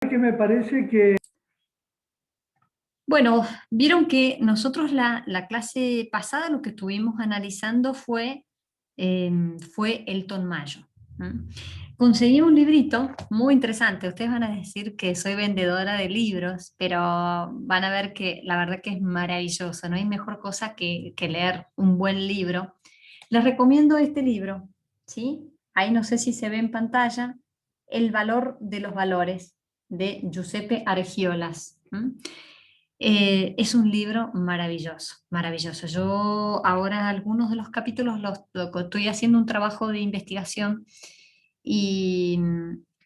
que me parece que... Bueno, vieron que nosotros la clase pasada lo que estuvimos analizando fue Elton Mayo. ¿M? Conseguí un librito muy interesante. Ustedes van a decir que soy vendedora de libros, pero van a ver que la verdad que es maravilloso. No hay mejor cosa que leer un buen libro. Les recomiendo este libro, ¿sí? Ahí no sé si se ve en pantalla, El valor de los valores, de Giuseppe Argiolas. ¿M? Es un libro maravilloso, maravilloso. Yo ahora algunos de los capítulos estoy haciendo un trabajo de investigación y,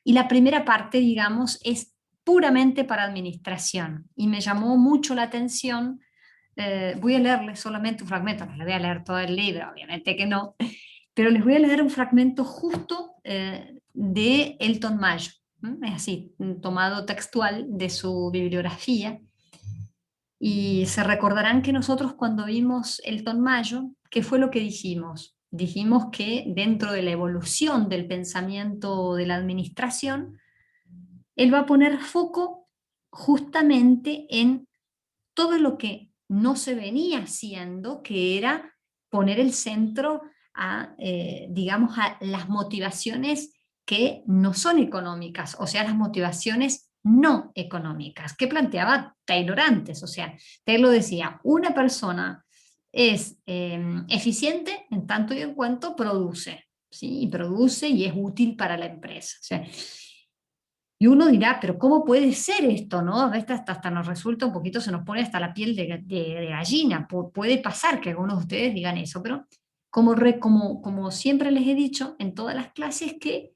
y la primera parte, digamos, es puramente para administración y me llamó mucho la atención. Voy a leerles solamente un fragmento, no les voy a leer todo el libro, obviamente que no, pero les voy a leer un fragmento justo de Elton Mayo. Es así, tomado textual de su bibliografía. Y se recordarán que nosotros cuando vimos Elton Mayo, ¿qué fue lo que dijimos? Dijimos que dentro de la evolución del pensamiento de la administración, él va a poner foco justamente en todo lo que no se venía haciendo, que era poner el centro a, digamos, a las motivaciones que no son económicas, o sea, las motivaciones no económicas, que planteaba Taylor antes. O sea, Taylor decía, una persona es eficiente en tanto y en cuanto produce, ¿sí? Y produce y es útil para la empresa. O sea, y uno dirá, pero ¿cómo puede ser esto, no? A veces hasta nos resulta un poquito, se nos pone hasta la piel de gallina. Puede pasar que algunos de ustedes digan eso, pero como siempre les he dicho en todas las clases, que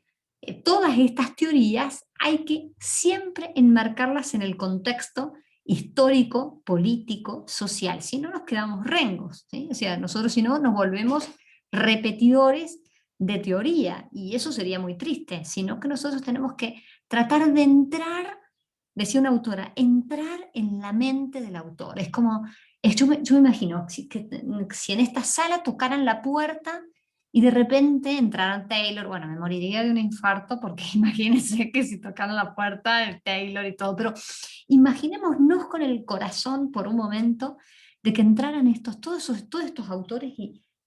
todas estas teorías hay que siempre enmarcarlas en el contexto histórico, político, social. Si no, nos quedamos rengos, ¿sí? O sea, nosotros si no nos volvemos repetidores de teoría y eso sería muy triste, sino que nosotros tenemos que tratar de entrar, decía una autora, entrar en la mente del autor. Es como, yo me imagino si en esta sala tocaran la puerta y de repente entraran Taylor, bueno, me moriría de un infarto porque imagínense que si tocaran la puerta el Taylor y todo, pero imaginémonos con el corazón por un momento de que entraran todos estos autores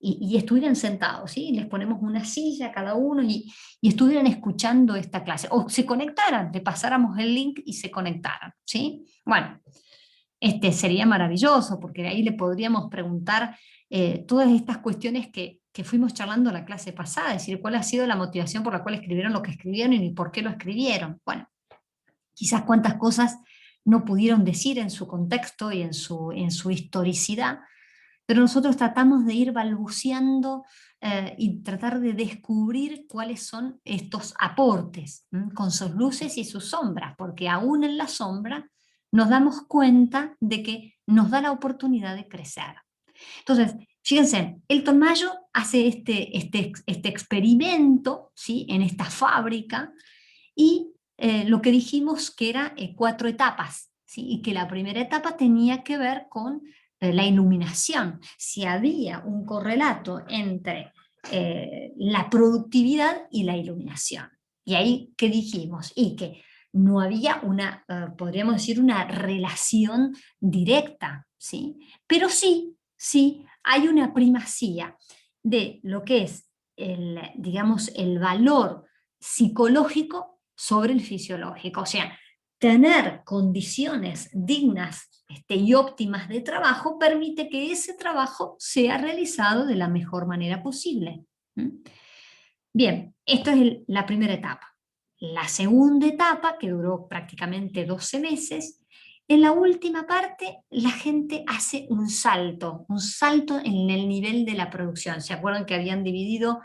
y estuvieran sentados, ¿sí? Les ponemos una silla a cada uno y estuvieran escuchando esta clase, o se conectaran, le pasáramos el link y se conectaran, ¿sí? Bueno, sería maravilloso, porque de ahí le podríamos preguntar todas estas cuestiones que fuimos charlando en la clase pasada, es decir, cuál ha sido la motivación por la cual escribieron lo que escribieron y por qué lo escribieron. Bueno, quizás cuántas cosas no pudieron decir en su contexto y en su historicidad, pero nosotros tratamos de ir balbuceando y tratar de descubrir cuáles son estos aportes, con sus luces y sus sombras, porque aún en la sombra nos damos cuenta de que nos da la oportunidad de crecer. Entonces, fíjense, Elton Mayo hace este experimento, ¿sí? En esta fábrica y lo que dijimos que era 4 etapas, ¿sí? Y que la primera etapa tenía que ver con la iluminación, si había un correlato entre la productividad y la iluminación. Y ahí, ¿qué dijimos? Y que no había podríamos decir, una relación directa, ¿sí? Pero sí, hay una primacía de lo que es digamos, el valor psicológico sobre el fisiológico. O sea, tener condiciones dignas y óptimas de trabajo permite que ese trabajo sea realizado de la mejor manera posible. ¿Mm? Bien, esto es la primera etapa. La segunda etapa, que duró prácticamente 12 meses, en la última parte la gente hace un salto en el nivel de la producción. ¿Se acuerdan que habían dividido?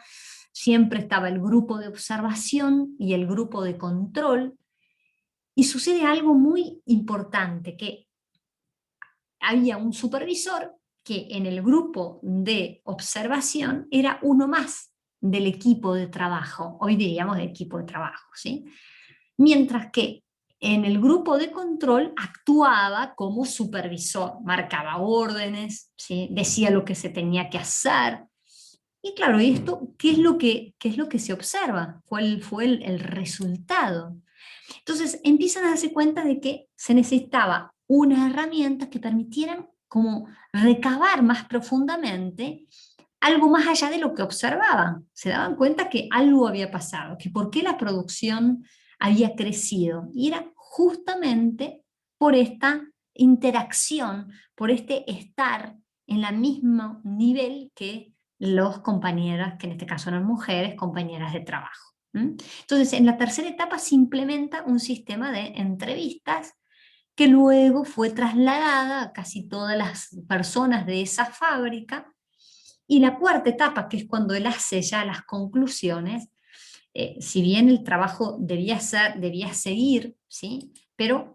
Siempre estaba el grupo de observación y el grupo de control, y sucede algo muy importante, que había un supervisor que en el grupo de observación era uno más del equipo de trabajo, hoy diríamos del equipo de trabajo, ¿sí? Mientras que en el grupo de control actuaba como supervisor, marcaba órdenes, ¿sí? Decía lo que se tenía que hacer. Y claro, ¿y esto qué es lo que se observa? ¿Cuál fue el resultado? Entonces empiezan a darse cuenta de que se necesitaba unas herramientas que permitieran como recabar más profundamente algo más allá de lo que observaban. Se daban cuenta que algo había pasado, que por qué la producción había crecido. Y era justamente por esta interacción, por este estar en el mismo nivel que los compañeras, que en este caso eran mujeres, compañeras de trabajo. Entonces, en la tercera etapa se implementa un sistema de entrevistas que luego fue trasladada a casi todas las personas de esa fábrica. Y la cuarta etapa, que es cuando él hace ya las conclusiones, si bien el trabajo debía seguir, ¿sí? Pero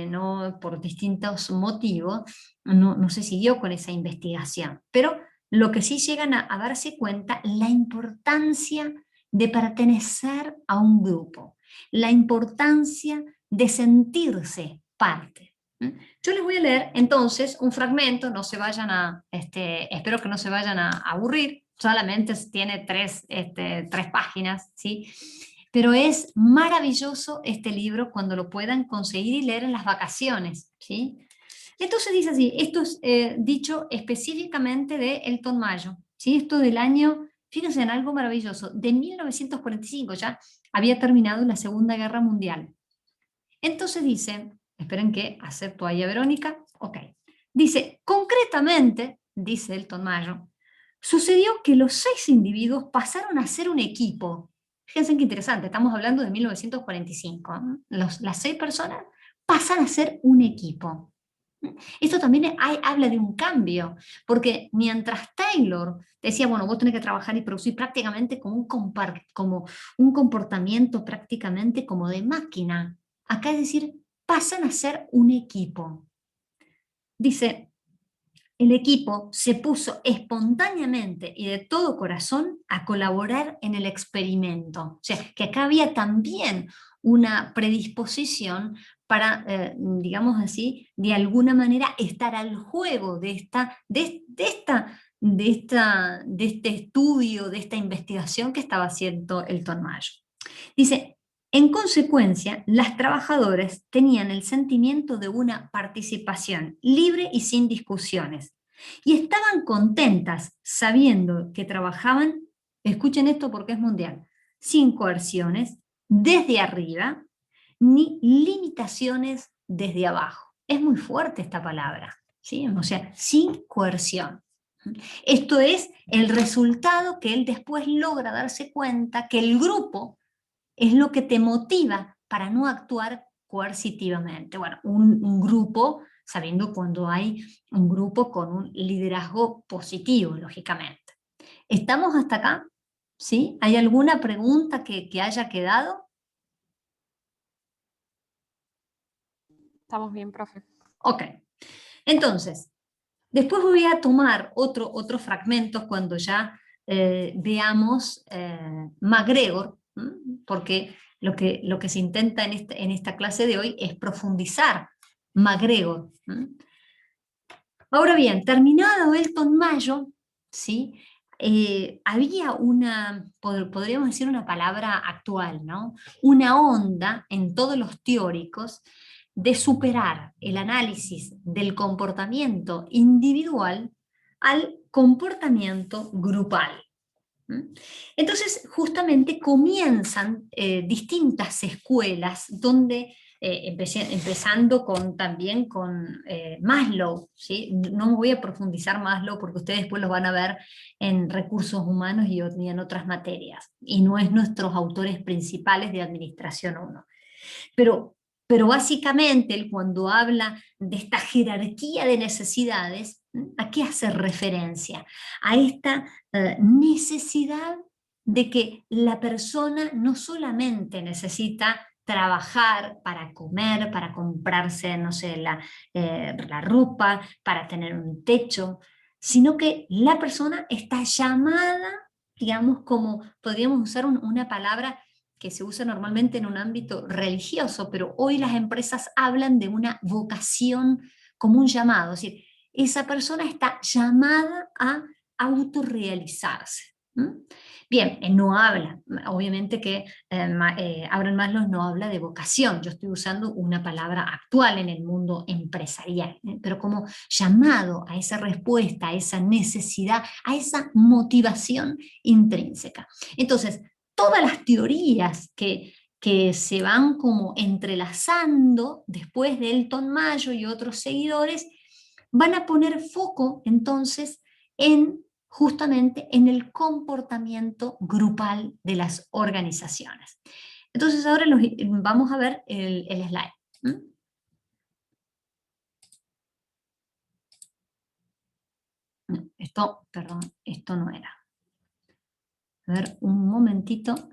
no, por distintos motivos no se siguió con esa investigación. Pero lo que sí llegan a darse cuenta, la importancia de pertenecer a un grupo, la importancia de sentirse parte. Yo les voy a leer entonces un fragmento, no se vayan espero que no se vayan a aburrir, solamente tiene tres páginas, ¿sí? Pero es maravilloso este libro cuando lo puedan conseguir y leer en las vacaciones, ¿sí? Entonces dice así, esto es dicho específicamente de Elton Mayo, ¿sí? Esto del año, fíjense en algo maravilloso, de 1945 ya había terminado la Segunda Guerra Mundial. Entonces dice, esperen que acepto ahí a Verónica, ok, dice, concretamente, dice Elton Mayo, sucedió que los 6 individuos pasaron a ser un equipo. Fíjense qué interesante, estamos hablando de 1945. Las 6 personas pasan a ser un equipo. Esto también habla de un cambio, porque mientras Taylor decía, bueno, vos tenés que trabajar y producir prácticamente como un comportamiento prácticamente como de máquina, acá es decir, pasan a ser un equipo. Dice, el equipo se puso espontáneamente y de todo corazón a colaborar en el experimento. O sea, que acá había también una predisposición para, digamos así, de alguna manera estar al juego de este estudio, de esta investigación que estaba haciendo Elton Mayo. Dice, en consecuencia, las trabajadoras tenían el sentimiento de una participación libre y sin discusiones, y estaban contentas sabiendo que trabajaban, escuchen esto porque es mundial, sin coerciones desde arriba, ni limitaciones desde abajo. Es muy fuerte esta palabra, ¿sí? O sea, sin coerción. Esto es el resultado que él después logra darse cuenta que el grupo es lo que te motiva para no actuar coercitivamente. Bueno, un grupo, sabiendo cuando hay un grupo con un liderazgo positivo, lógicamente. ¿Estamos hasta acá? ¿Sí? ¿Hay alguna pregunta que haya quedado? Estamos bien, profe. Ok. Entonces, después voy a tomar otro fragmento cuando ya veamos MacGregor, porque lo que se intenta en esta clase de hoy es profundizar MacGregor. Ahora bien, terminado Elton Mayo, ¿sí? Había podríamos decir una palabra actual, ¿no? Una onda en todos los teóricos de superar el análisis del comportamiento individual al comportamiento grupal. Entonces, justamente comienzan distintas escuelas donde, empezando también con Maslow, ¿sí? No voy a profundizar Maslow porque ustedes después los van a ver en recursos humanos y en otras materias, y no es nuestros autores principales de Administración 1. Pero básicamente él cuando habla de esta jerarquía de necesidades, ¿a qué hace referencia? A esta necesidad de que la persona no solamente necesita trabajar para comer, para comprarse, no sé, la ropa, para tener un techo, sino que la persona está llamada, digamos, como podríamos usar una palabra que se usa normalmente en un ámbito religioso, pero hoy las empresas hablan de una vocación como un llamado, es decir, esa persona está llamada a autorrealizarse. ¿Mm? Bien, no habla, obviamente que Abraham Maslow no habla de vocación, yo estoy usando una palabra actual en el mundo empresarial, pero como llamado a esa respuesta, a esa necesidad, a esa motivación intrínseca. Entonces, todas las teorías que se van como entrelazando después de Elton Mayo y otros seguidores, van a poner foco entonces en justamente en el comportamiento grupal de las organizaciones. Entonces ahora vamos a ver el slide. No, esto, perdón, esto no era. A ver, un momentito.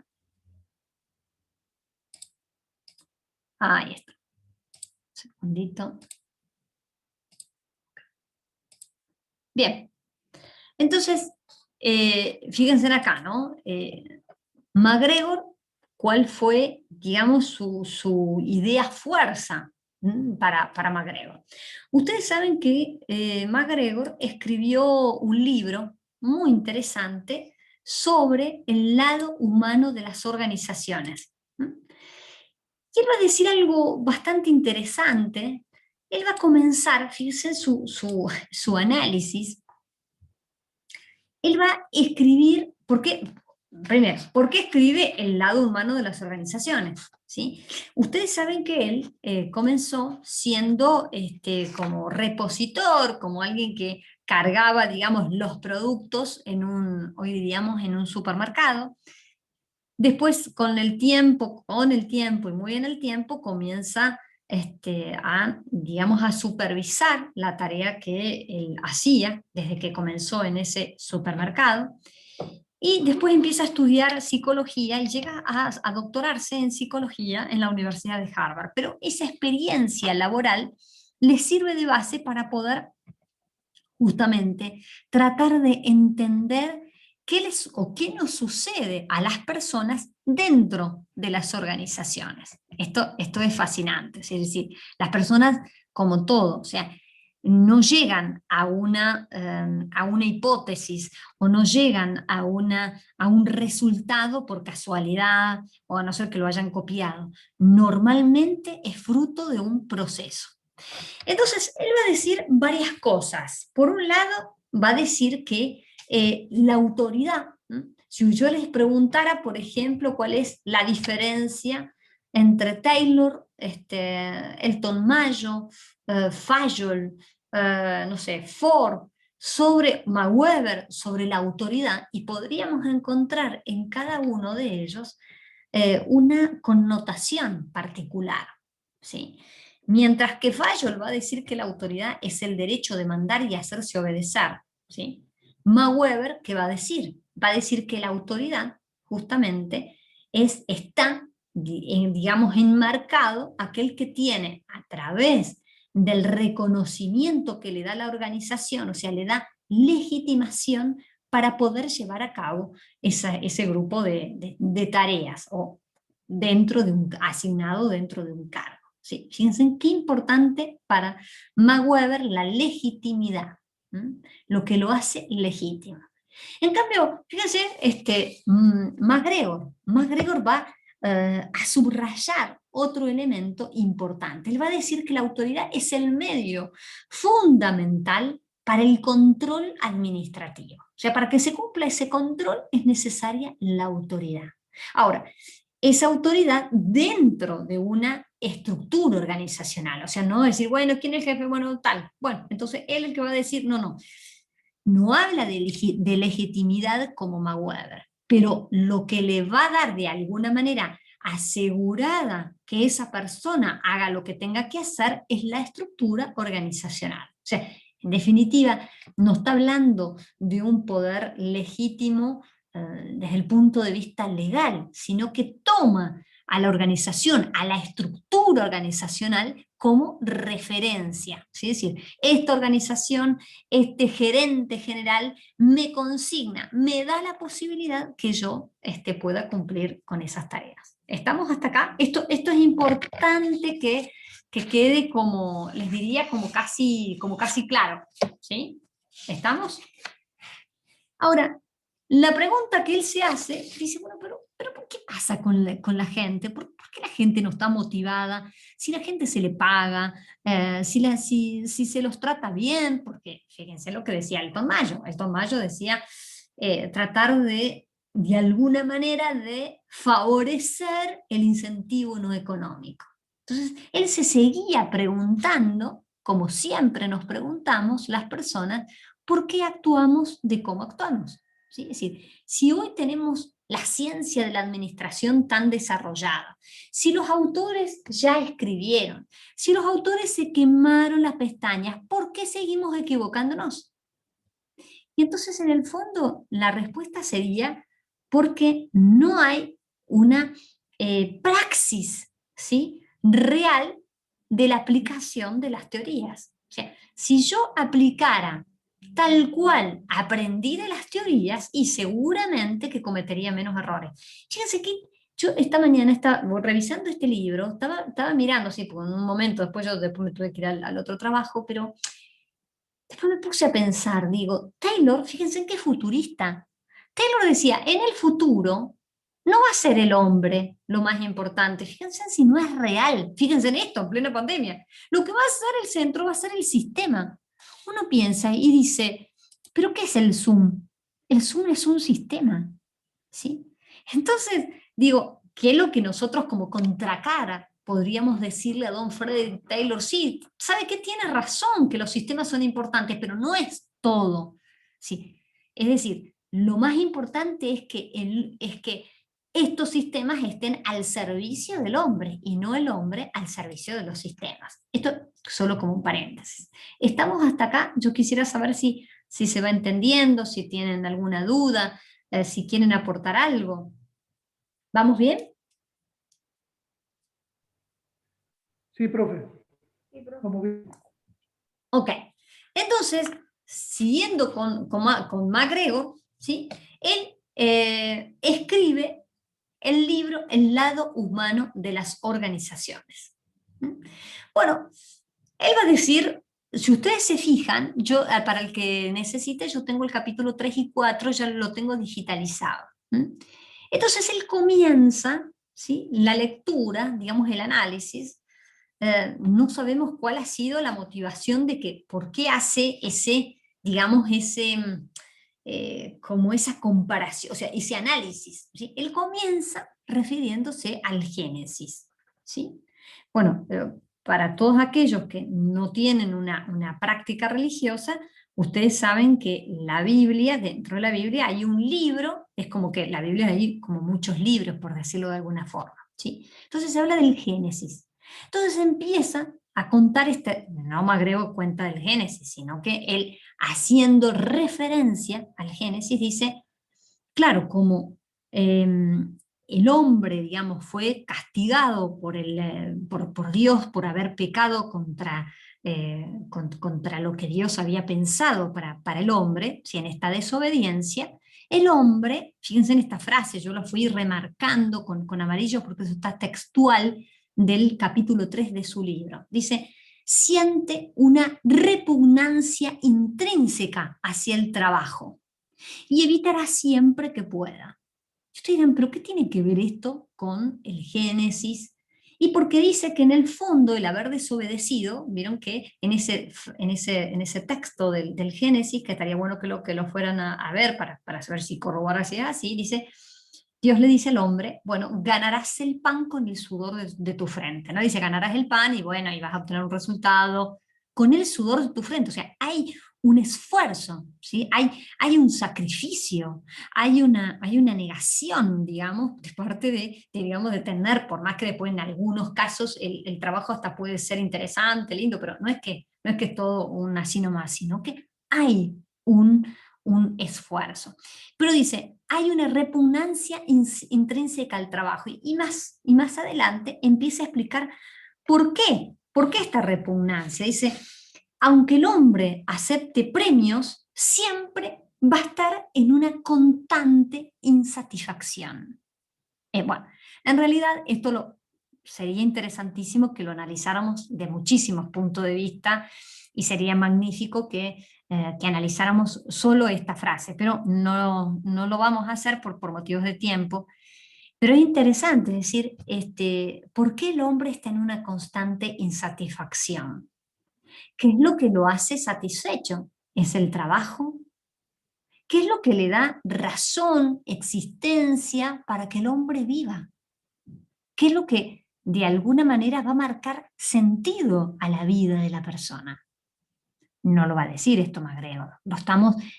Ahí está. Un segundito. Bien. Entonces, fíjense acá, ¿no? MacGregor, ¿cuál fue, digamos, su idea fuerza para MacGregor? Ustedes saben que MacGregor escribió un libro muy interesante sobre el lado humano de las organizaciones. Y él va a decir algo bastante interesante. Él va a comenzar, fíjense su análisis, él va a escribir, primero, ¿por qué escribe el lado humano de las organizaciones? ¿Sí? Ustedes saben que él comenzó siendo como repositor, como alguien que cargaba, digamos, los productos hoy diríamos, en un supermercado. Después, con el tiempo y muy en el tiempo, comienza digamos, a supervisar la tarea que él hacía desde que comenzó en ese supermercado. Y después empieza a estudiar psicología y llega a doctorarse en psicología en la Universidad de Harvard. Pero esa experiencia laboral le sirve de base para poder justamente tratar de entender qué nos sucede a las personas dentro de las organizaciones. Esto es fascinante, es decir, las personas como todo, o sea, no llegan a una hipótesis o no llegan a un resultado por casualidad o a no ser que lo hayan copiado. Normalmente es fruto de un proceso. Entonces, él va a decir varias cosas. Por un lado, va a decir que la autoridad, si yo les preguntara, por ejemplo, cuál es la diferencia entre Taylor, Elton Mayo, Fayol, no sé, Ford, sobre McWeber, sobre la autoridad, y podríamos encontrar en cada uno de ellos una connotación particular, ¿sí? Mientras que Fayol va a decir que la autoridad es el derecho de mandar y hacerse obedecer, ¿sí? McWeber, ¿qué va a decir? Va a decir que la autoridad justamente está, digamos, enmarcado aquel que tiene a través del reconocimiento que le da la organización, o sea, le da legitimación para poder llevar a cabo ese grupo de tareas o asignado dentro de un cargo. Sí, fíjense qué importante para McWeber la legitimidad, lo que lo hace legítimo. En cambio, fíjense, MacGregor va a subrayar otro elemento importante. Él va a decir que la autoridad es el medio fundamental para el control administrativo. O sea, para que se cumpla ese control es necesaria la autoridad. Ahora, esa autoridad dentro de una estructura organizacional, o sea, no decir, bueno, ¿quién es el jefe? Bueno, tal. Bueno, entonces él es el que va a decir, no habla de legitimidad como McWeber, pero lo que le va a dar de alguna manera asegurada que esa persona haga lo que tenga que hacer es la estructura organizacional. O sea, en definitiva, no está hablando de un poder legítimo desde el punto de vista legal, sino que toma a la organización, a la estructura organizacional como referencia. ¿Sí? Es decir, esta organización, este gerente general me consigna, me da la posibilidad que yo pueda cumplir con esas tareas. ¿Estamos hasta acá? Esto es importante que quede como, les diría, como casi claro. ¿Sí? ¿Estamos? Ahora, la pregunta que él se hace, dice, bueno, pero ¿por qué pasa con la gente? ¿Por qué la gente no está motivada? Si la gente se le paga, si se los trata bien, porque fíjense lo que decía Elton Mayo. Elton Mayo decía tratar de alguna manera, de favorecer el incentivo no económico. Entonces, él se seguía preguntando, como siempre nos preguntamos las personas, ¿por qué actuamos de cómo actuamos? ¿Sí? Es decir, si hoy tenemos la ciencia de la administración tan desarrollada, si los autores ya escribieron, si los autores se quemaron las pestañas, ¿por qué seguimos equivocándonos? Y entonces en el fondo la respuesta sería porque no hay una praxis, ¿sí?, real de la aplicación de las teorías. O sea, si yo aplicara tal cual aprendí de las teorías, y seguramente que cometería menos errores. Fíjense que yo esta mañana estaba revisando este libro, estaba mirando, sí, por un momento, después me tuve que ir al otro trabajo, pero después me puse a pensar, digo, Taylor, fíjense en qué futurista. Taylor decía, en el futuro no va a ser el hombre lo más importante. Fíjense si no es real. Fíjense en esto, en plena pandemia. Lo que va a ser el centro va a ser el sistema. Uno piensa y dice, ¿pero qué es el Zoom? El Zoom es un sistema, ¿sí? Entonces, digo, ¿qué es lo que nosotros como contracara podríamos decirle a don Frederick Taylor? Sí, sabe que tiene razón que los sistemas son importantes, pero no es todo. Sí. Es decir, lo más importante es que estos sistemas estén al servicio del hombre y no el hombre al servicio de los sistemas. Esto solo como un paréntesis. Estamos hasta acá. Yo quisiera saber si se va entendiendo, si tienen alguna duda, si quieren aportar algo. ¿Vamos bien? Sí, profe. Vamos bien. Ok. Entonces, siguiendo con MacGregor, ¿sí?, él escribe el libro El lado humano de las organizaciones. Bueno, él va a decir, si ustedes se fijan, yo para el que necesite, yo tengo el capítulo 3 y 4, ya lo tengo digitalizado. Entonces él comienza, ¿sí?, la lectura, digamos el análisis. No sabemos cuál ha sido la motivación de que, por qué hace ese, digamos, como esa comparación, o sea, ese análisis, ¿sí? Él comienza refiriéndose al Génesis, ¿sí? Bueno, para todos aquellos que no tienen una práctica religiosa, ustedes saben que la Biblia, dentro de la Biblia hay un libro, es como que la Biblia hay como muchos libros, por decirlo de alguna forma, ¿sí? Entonces se habla del Génesis. Entonces empieza a contar, no MacGregor cuenta del Génesis, sino que él, haciendo referencia al Génesis, dice, claro, como el hombre, digamos, fue castigado por Dios por haber pecado contra lo que Dios había pensado para el hombre, si en esta desobediencia, el hombre, fíjense en esta frase, yo la fui remarcando con amarillo porque eso está textual del capítulo 3 de su libro. Dice, siente una repugnancia intrínseca hacia el trabajo y evitará siempre que pueda. Ustedes dirán, ¿pero qué tiene que ver esto con el Génesis? Y porque dice que en el fondo el haber desobedecido, vieron que en ese texto del Génesis, que estaría bueno que lo fueran a ver para saber si corrobora si es así, dice, Dios le dice al hombre, bueno, ganarás el pan con el sudor de tu frente, ¿no? Dice, ganarás el pan y bueno, y vas a obtener un resultado con el sudor de tu frente. O sea, hay un esfuerzo, ¿sí? Hay un sacrificio, hay una negación, digamos, de parte digamos, de tener, por más que después en algunos casos el trabajo hasta puede ser interesante, lindo, pero no es que es todo un así nomás, sino que hay un esfuerzo. Pero dice, hay una repugnancia intrínseca al trabajo y más adelante empieza a explicar por qué. ¿Por qué esta repugnancia? Dice, aunque el hombre acepte premios, siempre va a estar en una constante insatisfacción. Bueno, en realidad sería interesantísimo que lo analizáramos de muchísimos puntos de vista y sería magnífico que que analizáramos solo esta frase, pero no lo vamos a hacer por motivos de tiempo. Pero es interesante decir, ¿por qué el hombre está en una constante insatisfacción? ¿Qué es lo que lo hace satisfecho? ¿Es el trabajo? ¿Qué es lo que le da razón, existencia para que el hombre viva? ¿Qué es lo que de alguna manera va a marcar sentido a la vida de la persona? No lo va a decir esto MacGregor,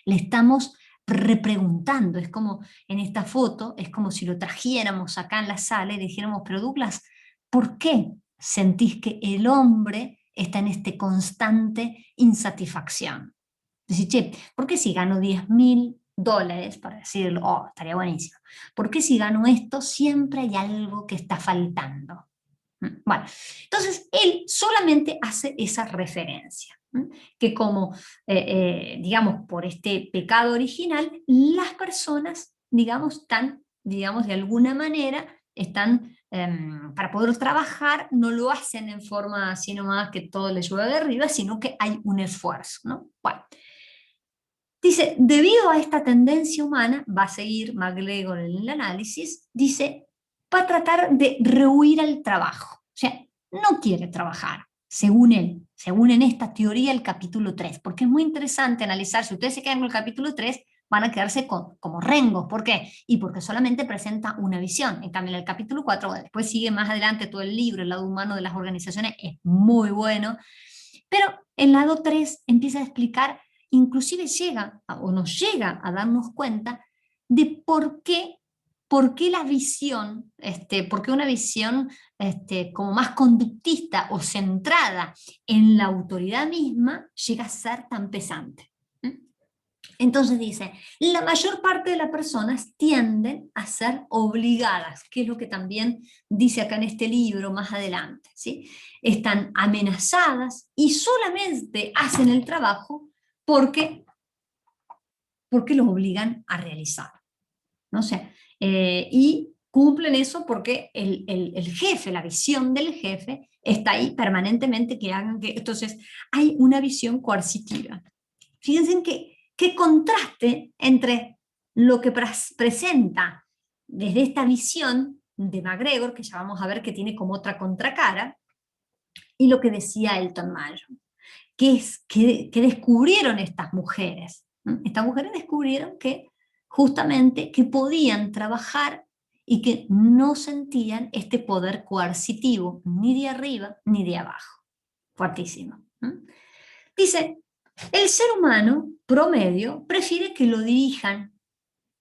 le estamos repreguntando. Es como en esta foto, es como si lo trajéramos acá en la sala y dijéramos, pero Douglas, ¿por qué sentís que el hombre está en este constante insatisfacción? Decís, che, ¿por qué si gano $10.000, para decirlo, oh, estaría buenísimo? ¿Por qué si gano esto siempre hay algo que está faltando? Bueno, entonces él solamente hace esa referencia, que como, digamos, por este pecado original, las personas, digamos, de alguna manera, están, para poder trabajar, no lo hacen en forma así nomás que todo les llueve de arriba, sino que hay un esfuerzo, ¿no? Bueno, dice, debido a esta tendencia humana, va a seguir MacGregor en el análisis, dice, va a tratar de rehuir al trabajo. O sea, no quiere trabajar, según él, según en esta teoría el capítulo 3, porque es muy interesante analizar, si ustedes se quedan con el capítulo 3, van a quedarse como rengos. ¿Por qué? Y porque solamente presenta una visión. En cambio, en el capítulo 4, bueno, después sigue más adelante todo el libro, el lado humano de las organizaciones, es muy bueno, pero el lado 3 empieza a explicar, inclusive nos llega a darnos cuenta de por qué la visión, por qué una visión como más conductista o centrada en la autoridad misma llega a ser tan pesante. Entonces dice, la mayor parte de las personas tienden a ser obligadas, que es lo que también dice acá en este libro más adelante, ¿sí? Están amenazadas y solamente hacen el trabajo porque los obligan a realizar, ¿no? Y cumplen eso porque el jefe, la visión del jefe, está ahí permanentemente que hagan que... Entonces, hay una visión coercitiva. Fíjense en qué contraste entre lo que presenta desde esta visión de MacGregor, que ya vamos a ver que tiene como otra contracara, y lo que decía Elton Mayo, que descubrieron estas mujeres. Estas mujeres descubrieron que justamente que podían trabajar y que no sentían este poder coercitivo, ni de arriba ni de abajo. Fuertísimo. Dice, el ser humano promedio prefiere que lo dirijan,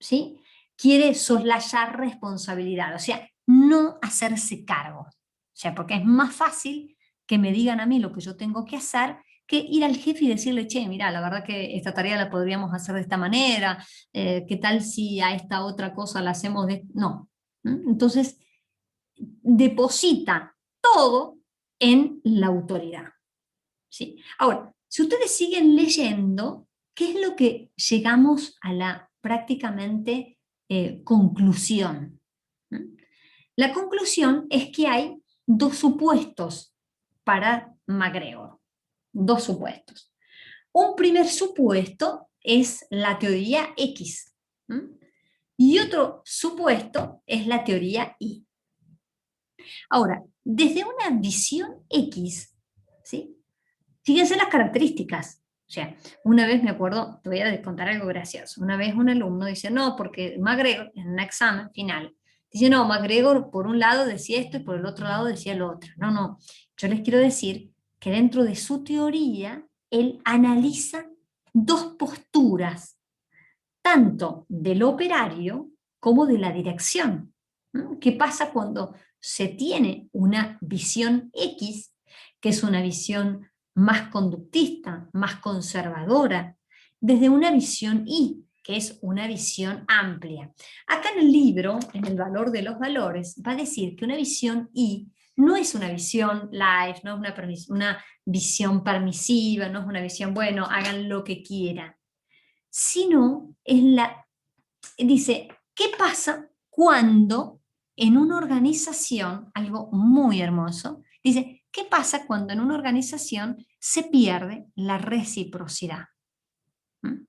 ¿sí? Quiere soslayar responsabilidad, o sea, no hacerse cargo. O sea, porque es más fácil que me digan a mí lo que yo tengo que hacer que ir al jefe y decirle, che, mira, la verdad que esta tarea la podríamos hacer de esta manera, ¿qué tal si a esta otra cosa la hacemos de...? No. Entonces, deposita todo en la autoridad. ¿Sí? Ahora, si ustedes siguen leyendo, ¿qué es lo que llegamos a la prácticamente conclusión? La conclusión es que hay dos supuestos para MacGregor. Dos supuestos. Un primer supuesto es la teoría X. Y otro supuesto es la teoría Y. Ahora, desde una visión X, ¿sí? Fíjense las características. O sea, una vez me acuerdo, te voy a contar algo gracioso. Una vez un alumno dice, no, porque MacGregor, en un examen final, dice, no, MacGregor por un lado decía esto y por el otro lado decía lo otro. No, yo les quiero decir que dentro de su teoría, él analiza dos posturas, tanto del operario como de la dirección. ¿Qué pasa cuando se tiene una visión X, que es una visión más conductista, más conservadora, desde una visión Y, que es una visión amplia? Acá en el libro, en El valor de los valores, va a decir que una visión Y no es una visión light, no es una visión permisiva, no es una visión, bueno, hagan lo que quieran, sino es dice, ¿qué pasa cuando en una organización, algo muy hermoso, dice, ¿qué pasa cuando en una organización se pierde la reciprocidad? ¿Mm?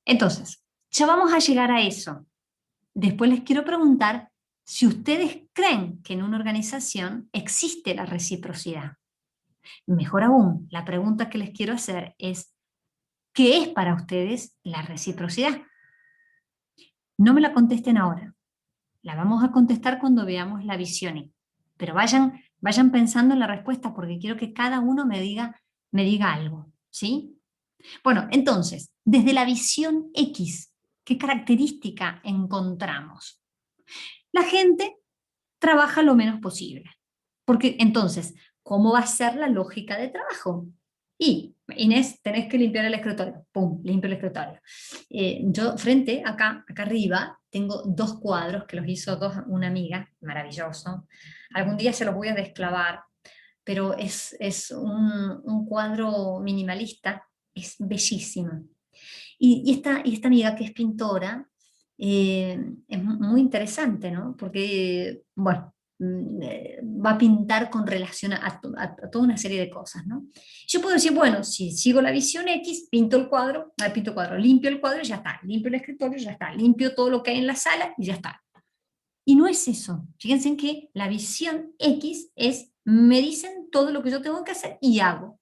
Entonces, ya vamos a llegar a eso. Después les quiero preguntar si ustedes creen que en una organización existe la reciprocidad. Mejor aún, la pregunta que les quiero hacer es, ¿qué es para ustedes la reciprocidad? No me la contesten ahora. La vamos a contestar cuando veamos la visión. Pero vayan pensando en la respuesta porque quiero que cada uno me diga algo, ¿sí? Bueno, entonces, desde la visión X, ¿qué característica encontramos? La gente trabaja lo menos posible. Porque entonces, ¿cómo va a ser la lógica de trabajo? Y, Inés, tenés que limpiar el escritorio. ¡Pum! Limpio el escritorio. Yo frente, acá arriba, tengo 2 cuadros que los hizo una amiga, maravilloso. Algún día se los voy a desclavar, pero es un cuadro minimalista, es bellísimo. Y esta amiga que es pintora, es muy interesante, ¿no? Porque, bueno, va a pintar con relación a toda una serie de cosas, ¿no? Yo puedo decir, bueno, si sigo la visión X, pinto el cuadro, limpio el cuadro y ya está, limpio el escritorio y ya está, limpio todo lo que hay en la sala y ya está. Y no es eso. Fíjense en que la visión X es, me dicen todo lo que yo tengo que hacer y hago.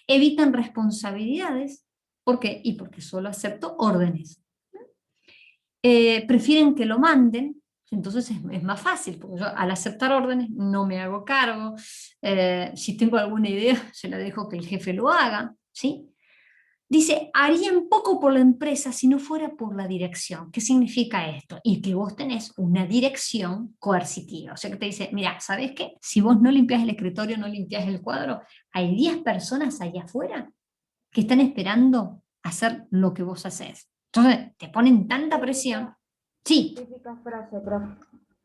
Evitan responsabilidades. ¿Por qué? Y porque solo acepto órdenes. Prefieren que lo manden, entonces es más fácil, porque yo al aceptar órdenes no me hago cargo. Si tengo alguna idea, se la dejo que el jefe lo haga, ¿sí? Dice, harían poco por la empresa si no fuera por la dirección. ¿Qué significa esto? Y que vos tenés una dirección coercitiva. O sea, que te dice, mira, ¿sabés qué? Si vos no limpiás el escritorio, no limpiás el cuadro, hay 10 personas allá afuera que están esperando hacer lo que vos haces. Entonces, te ponen tanta presión. Sí. Típica frase, profe.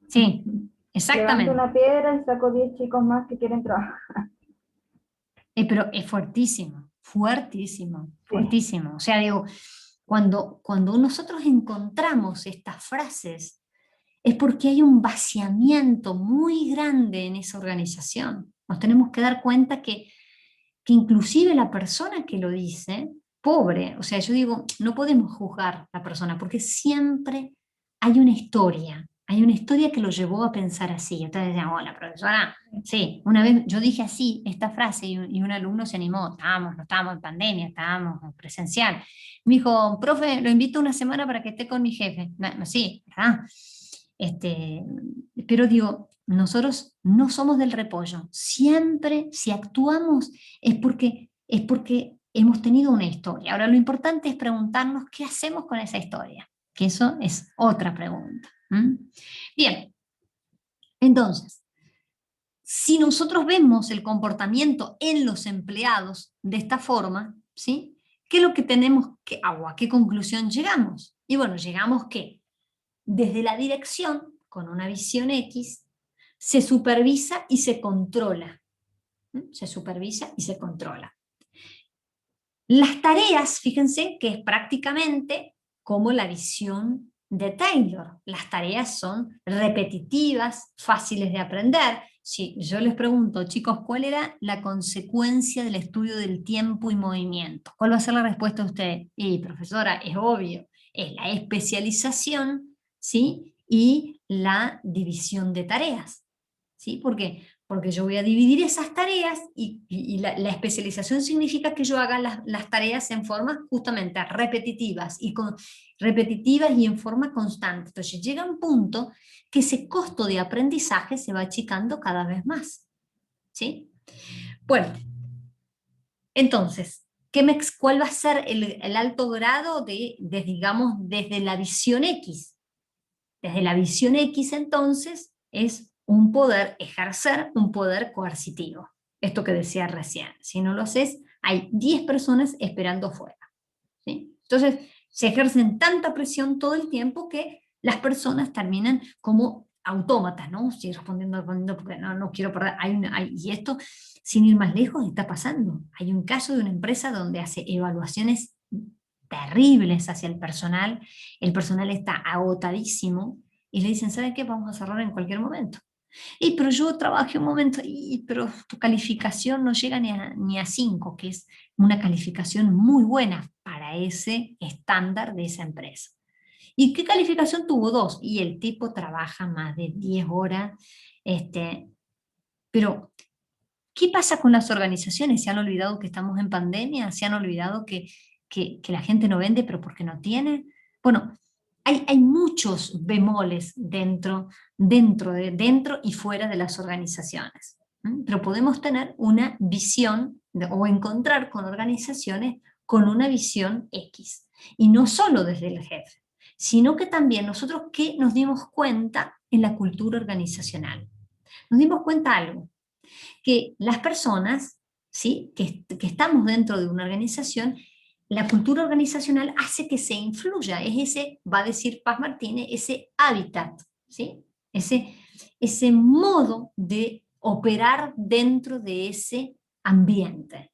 Sí, exactamente. Levanto una piedra y saco 10 chicos más que quieren trabajar. Pero es fuertísimo, fuertísimo, Sí. fuertísimo. O sea, digo, cuando nosotros encontramos estas frases, es porque hay un vaciamiento muy grande en esa organización. Nos tenemos que dar cuenta que inclusive la persona que lo dice, pobre, o sea, yo digo, no podemos juzgar a la persona porque siempre hay una historia que lo llevó a pensar así. Ustedes decían, hola, profesora, sí, una vez yo dije así esta frase y un alumno se animó, no estábamos en pandemia, estábamos en presencial. Me dijo, profe, lo invito una semana para que esté con mi jefe. Sí, ¿verdad? Pero digo, nosotros no somos del repollo. Siempre, si actuamos, es porque hemos tenido una historia. Ahora, lo importante es preguntarnos qué hacemos con esa historia, que eso es otra pregunta. Bien, entonces, si nosotros vemos el comportamiento en los empleados de esta forma, ¿sí? ¿Qué es lo que tenemos que, a qué conclusión llegamos? Y bueno, llegamos que desde la dirección, con una visión X, se supervisa y se controla. Se supervisa y se controla. Las tareas, fíjense que es prácticamente como la visión de Taylor. Las tareas son repetitivas, fáciles de aprender. Si yo les pregunto, chicos, ¿cuál era la consecuencia del estudio del tiempo y movimiento? ¿Cuál va a ser la respuesta de ustedes? Y profesora, es obvio, es la especialización, ¿sí? Y la división de tareas, ¿sí? ¿Por qué? Porque yo voy a dividir esas tareas y la especialización significa que yo haga las tareas en forma justamente repetitivas y en forma constante. Entonces llega un punto que ese costo de aprendizaje se va achicando cada vez más. ¿Sí? Bueno, entonces, ¿cuál va a ser el alto grado digamos, desde la visión X? Desde la visión X, entonces, es un poder, ejercer un poder coercitivo. Esto que decía recién. Si no lo haces, hay 10 personas esperando afuera. ¿Sí? Entonces, se ejercen tanta presión todo el tiempo que las personas terminan como autómatas, ¿no? Estoy respondiendo porque no quiero perder. Y esto, sin ir más lejos, está pasando. Hay un caso de una empresa donde hace evaluaciones terribles hacia el personal está agotadísimo y le dicen, ¿sabe qué? Vamos a cerrar en cualquier momento. Pero yo trabajé un momento, pero tu calificación no llega ni a 5, que es una calificación muy buena para para ese estándar de esa empresa. ¿Y qué calificación tuvo? 2. Y el tipo trabaja más de 10 horas. Pero, ¿qué pasa con las organizaciones? ¿Se han olvidado que estamos en pandemia? ¿Se han olvidado que la gente no vende pero porque no tiene? Bueno, hay muchos bemoles dentro y fuera de las organizaciones. Pero podemos tener una visión o encontrar con organizaciones con una visión X. Y no solo desde el jefe, sino que también nosotros que nos dimos cuenta en la cultura organizacional. Nos dimos cuenta algo, que las personas, ¿sí?, que estamos dentro de una organización, la cultura organizacional hace que se influya, es ese, va a decir Paz Martínez, ese hábitat, ¿sí?, ese modo de operar dentro de ese ambiente.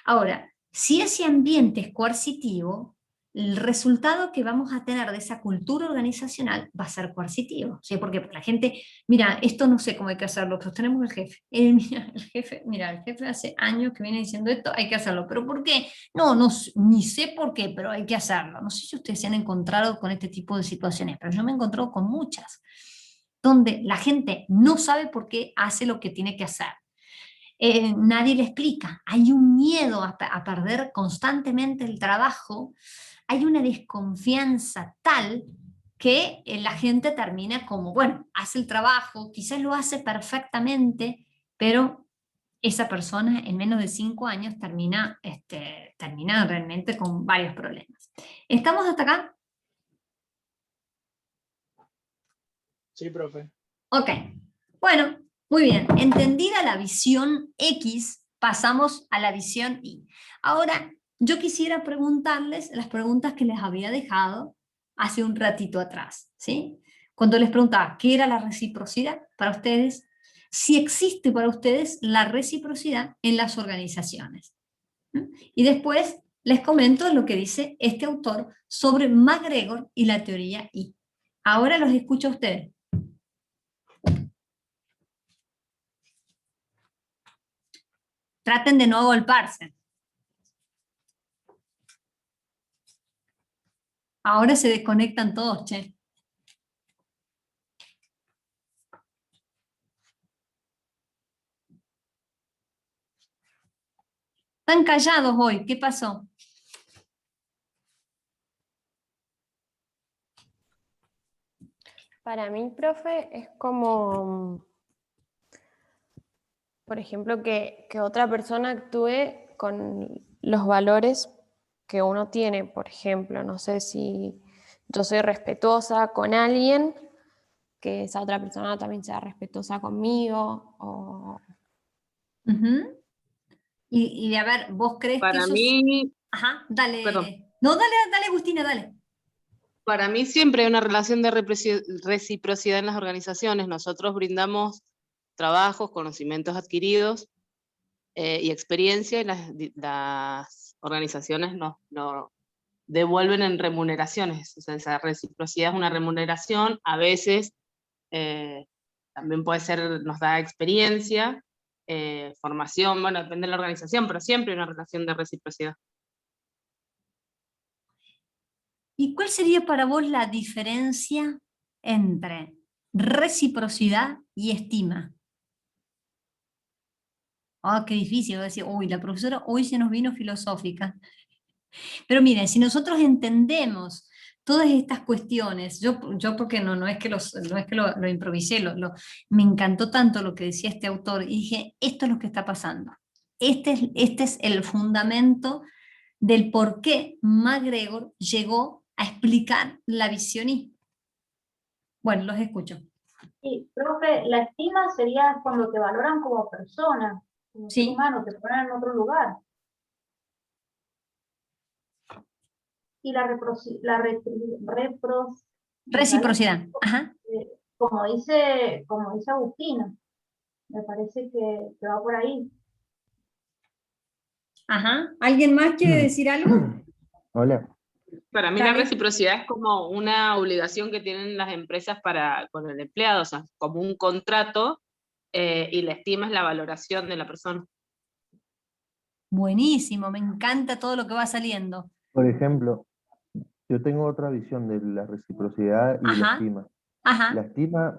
Ahora, si ese ambiente es coercitivo, el resultado que vamos a tener de esa cultura organizacional va a ser coercitivo, ¿sí? Porque la gente, mira, esto no sé cómo hay que hacerlo, nosotros tenemos el jefe. Mira, el jefe hace años que viene diciendo esto, hay que hacerlo. ¿Pero por qué? No, ni sé por qué, pero hay que hacerlo. No sé si ustedes se han encontrado con este tipo de situaciones, pero yo me he encontrado con muchas, donde la gente no sabe por qué hace lo que tiene que hacer. Nadie le explica, hay un miedo a perder constantemente el trabajo, hay una desconfianza tal que la gente termina como, bueno, hace el trabajo, quizás lo hace perfectamente, pero esa persona en menos de 5 años termina realmente con varios problemas. ¿Estamos hasta acá? Sí, profe. Ok, bueno, muy bien. Entendida la visión X, pasamos a la visión Y. Ahora, yo quisiera preguntarles las preguntas que les había dejado hace un ratito atrás, ¿sí? Cuando les preguntaba qué era la reciprocidad para ustedes, si existe para ustedes la reciprocidad en las organizaciones. Y después les comento lo que dice este autor sobre MacGregor y la teoría Y. Ahora los escucho a ustedes. Traten de no agolparse. Ahora se desconectan todos, che. Están callados hoy, ¿qué pasó? Para mí, profe, es como, por ejemplo, que otra persona actúe con los valores que uno tiene. Por ejemplo, no sé si yo soy respetuosa con alguien, que esa otra persona también sea respetuosa conmigo. Uh-huh. Y a ver, ¿vos crees que Para eso... mí, Ajá, dale. perdón, No, dale, Agustina, dale. para mí siempre hay una relación de reciprocidad en las organizaciones. Nosotros brindamos trabajos, conocimientos adquiridos y experiencia, y las organizaciones nos devuelven en remuneraciones. O sea, esa reciprocidad es una remuneración, a veces también puede ser, nos da experiencia, formación, bueno, depende de la organización, pero siempre hay una relación de reciprocidad. ¿Y cuál sería para vos la diferencia entre reciprocidad y estima? Ah, qué difícil, voy a decir, uy, la profesora hoy se nos vino filosófica. Pero miren, si nosotros entendemos todas estas cuestiones, yo porque no es que lo improvisé, me encantó tanto lo que decía este autor, y dije, esto es lo que está pasando. Este es el fundamento del por qué MacGregor llegó a explicar la visión Y. Bueno, los escucho. Sí, profe, la estima sería cuando te valoran como persona, como ser Sí. humano, te ponen en otro lugar. Y Reciprocidad. Ajá. como dice Agustina, me parece que va por ahí. Ajá. ¿Alguien más quiere decir algo? Hola. Para mí Dale. la reciprocidad es como una obligación que tienen las empresas con el empleado, o sea, como un contrato, y la estima es la valoración de la persona. Buenísimo, me encanta todo lo que va saliendo. Por ejemplo, yo tengo otra visión de la reciprocidad y la Ajá, estima. ajá, La estima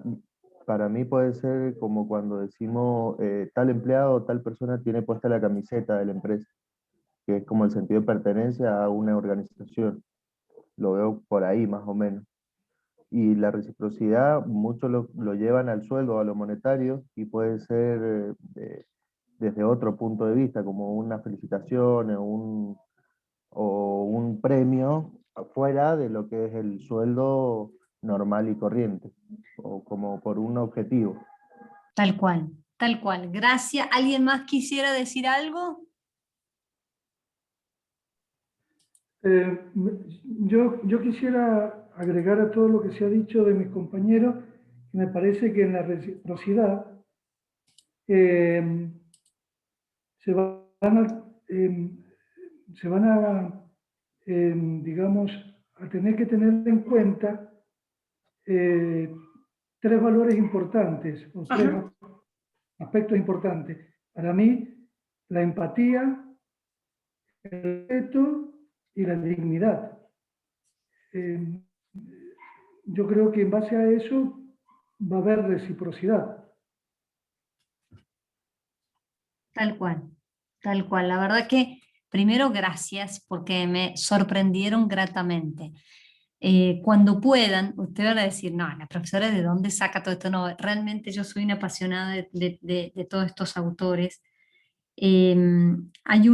para mí puede ser como cuando decimos tal empleado o tal persona tiene puesta la camiseta de la empresa, que es como el sentido de pertenencia a una organización. Lo veo por ahí más o menos. Y la reciprocidad, muchos lo llevan al sueldo, a lo monetario, y puede ser desde otro punto de vista, como una felicitación o un premio fuera de lo que es el sueldo normal y corriente, o como por un objetivo. tal cual, tal cual. Gracias. ¿Alguien más quisiera decir algo? Yo quisiera agregar a todo lo que se ha dicho de mis compañeros, que me parece que en la reciprocidad eh, se van a, digamos, a tener que tener en cuenta tres valores importantes, o tres aspectos importantes. Para mí, la empatía, el respeto y la dignidad. Yo creo que en base a eso va a haber reciprocidad. Tal cual, tal cual. La verdad que primero gracias porque me sorprendieron gratamente. Cuando puedan, ustedes van a decir, no, la profesora ¿de dónde saca todo esto? No, realmente yo soy una apasionada de todos estos autores. Hay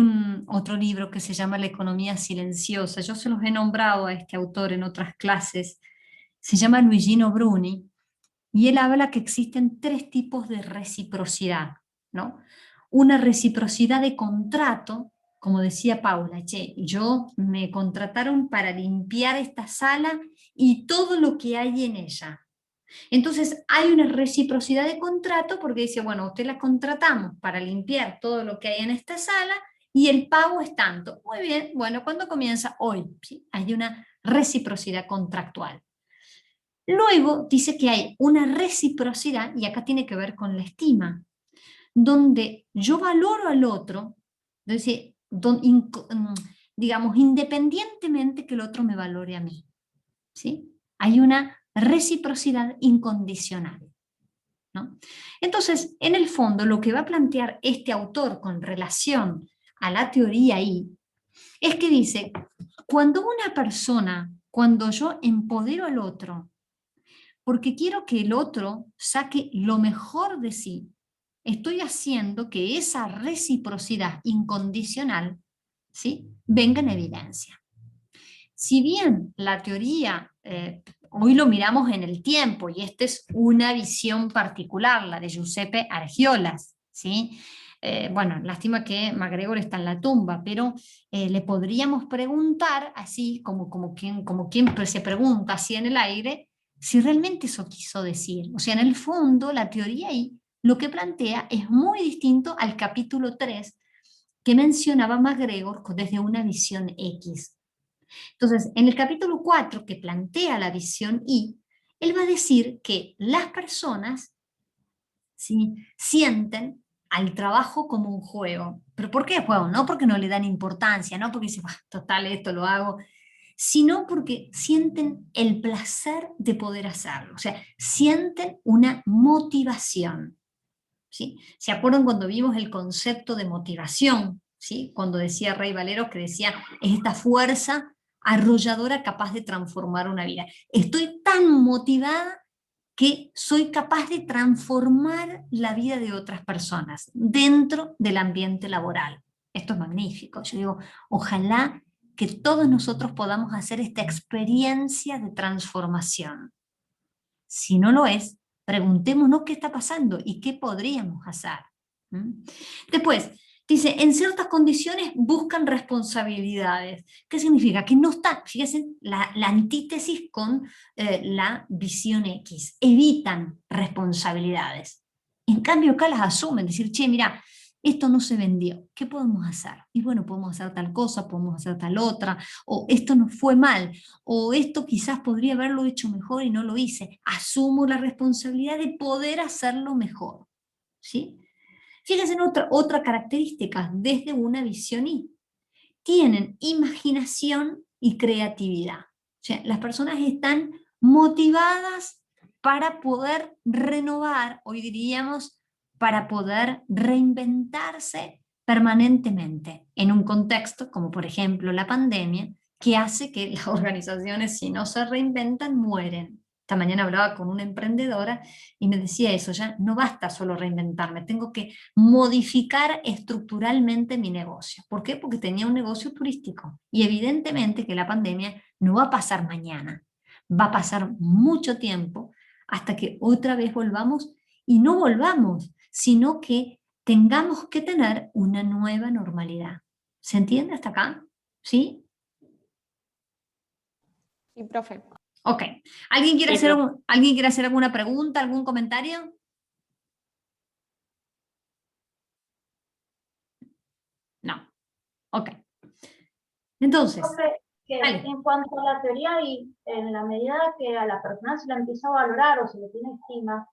otro libro que se llama La economía silenciosa. Yo se los he nombrado a este autor en otras clases. Se llama Luigino Bruni y él habla que existen tres tipos de reciprocidad, ¿no? Una reciprocidad de contrato, como decía Paula, che, yo me contrataron para limpiar esta sala y todo lo que hay en ella. Entonces hay una reciprocidad de contrato porque dice, bueno, usted la contratamos para limpiar todo lo que hay en esta sala y el pago es tanto. Muy bien, bueno, ¿cuándo comienza? Hoy. ¿Sí? Hay una reciprocidad contractual. Luego dice que hay una reciprocidad, y acá tiene que ver con la estima, donde yo valoro al otro, es decir, digamos, independientemente que el otro me valore a mí. ¿Sí? Hay una reciprocidad incondicional, ¿no? Entonces, en el fondo, lo que va a plantear este autor con relación a la teoría I es que dice, cuando yo empodero al otro, porque quiero que el otro saque lo mejor de sí, estoy haciendo que esa reciprocidad incondicional, ¿sí?, venga en evidencia. Si bien la teoría, hoy lo miramos en el tiempo, y esta es una visión particular, la de Giuseppe Argiolas, ¿sí? Bueno, lástima que MacGregor está en la tumba, pero le podríamos preguntar, así como quien se pregunta así en el aire, si realmente eso quiso decir. O sea, en el fondo, la teoría ahí lo que plantea es muy distinto al capítulo 3 que mencionaba MacGregor desde una visión X. Entonces, en el capítulo 4 que plantea la visión Y, él va a decir que las personas, ¿sí?, sienten al trabajo como un juego. ¿Pero por qué juego? No porque no le dan importancia, no porque dicen, total, esto lo hago, sino porque sienten el placer de poder hacerlo, o sea, sienten una motivación. ¿Sí? ¿Se acuerdan cuando vimos el concepto de motivación? ¿Sí? Cuando decía Rey Valero, que decía, es esta fuerza arrolladora capaz de transformar una vida. Estoy tan motivada que soy capaz de transformar la vida de otras personas dentro del ambiente laboral. Esto es magnífico. Yo digo, ojalá que todos nosotros podamos hacer esta experiencia de transformación. Si no lo es, preguntémonos qué está pasando y qué podríamos hacer. Después, dice, en ciertas condiciones buscan responsabilidades. ¿Qué significa? Que no están, fíjense, la antítesis con la visión X. Evitan responsabilidades. En cambio, acá las asumen, decir, che, mira, esto no se vendió, ¿qué podemos hacer? Y bueno, podemos hacer tal cosa, podemos hacer tal otra, o esto nos fue mal, o esto quizás podría haberlo hecho mejor y no lo hice. Asumo la responsabilidad de poder hacerlo mejor. ¿Sí? Fíjense en otra característica desde una visión Y. tienen imaginación y creatividad. O sea, las personas están motivadas para poder renovar, hoy diríamos, para poder reinventarse permanentemente en un contexto como por ejemplo la pandemia, que hace que las organizaciones, si no se reinventan, mueren. Esta mañana hablaba con una emprendedora y me decía eso, ya no basta solo reinventarme, tengo que modificar estructuralmente mi negocio. ¿Por qué? Porque tenía un negocio turístico y evidentemente que la pandemia no va a pasar mañana, va a pasar mucho tiempo hasta que otra vez volvamos, y no volvamos, sino que tengamos que tener una nueva normalidad. ¿Se entiende hasta acá? ¿Sí? Sí, profe. Ok. ¿Alguien quiere, Sí, ¿alguien quiere hacer alguna pregunta, algún comentario? No. Ok. Entonces, Profe, que dale. en cuanto a la teoría y en la medida que a la persona se la empieza a valorar o se le tiene estima,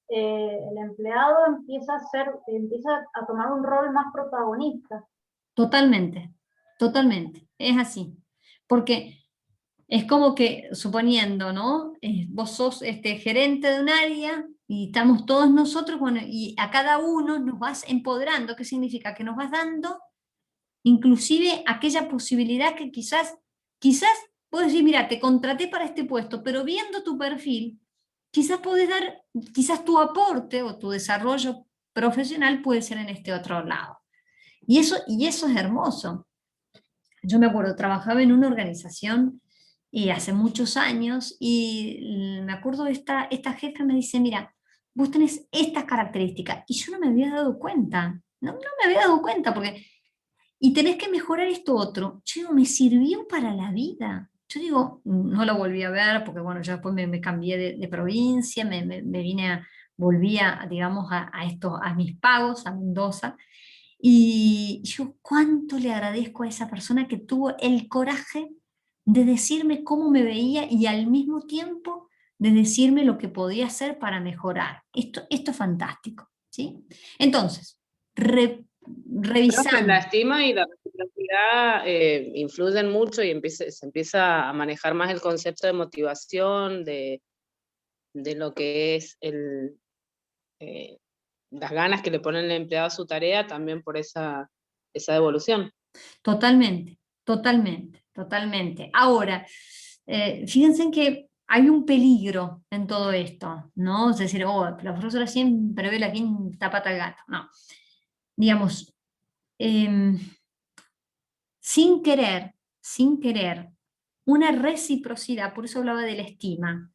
el empleado empieza a tomar un rol más protagonista. Totalmente, totalmente. Es así. Porque es como que, suponiendo, ¿no? Vos sos gerente de un área y estamos todos nosotros, bueno, y a cada uno nos vas empoderando. ¿Qué significa? Que nos vas dando inclusive aquella posibilidad que quizás puedes decir, mira, te contraté para este puesto, pero viendo tu perfil, quizás podés dar, quizás tu aporte o tu desarrollo profesional puede ser en este otro lado. Y eso es hermoso. Yo me acuerdo, trabajaba en una organización hace muchos años y me acuerdo esta jefa me dice, mira, vos tenés estas características y yo no me había dado cuenta, no me había dado cuenta porque, y tenés que mejorar esto otro. Yo digo, me sirvió para la vida. Yo digo, no lo volví a ver porque bueno, ya después me cambié de provincia, me vine volví digamos, a mis pagos, a Mendoza, y yo cuánto le agradezco a esa persona que tuvo el coraje de decirme cómo me veía y al mismo tiempo de decirme lo que podía hacer para mejorar. Esto es fantástico, ¿sí? Entonces, Profe, revisando. la estima y la reciprocidad influyen mucho y se empieza a manejar más el concepto de motivación, de lo que es las ganas que le pone el empleado a su tarea, también por esa devolución. Totalmente, totalmente, totalmente. Ahora, fíjense en que hay un peligro en todo esto, ¿no? Es decir, oh, la profesora siempre ve la quinta pata al gato. No, digamos, sin querer, una reciprocidad, por eso hablaba de la estima,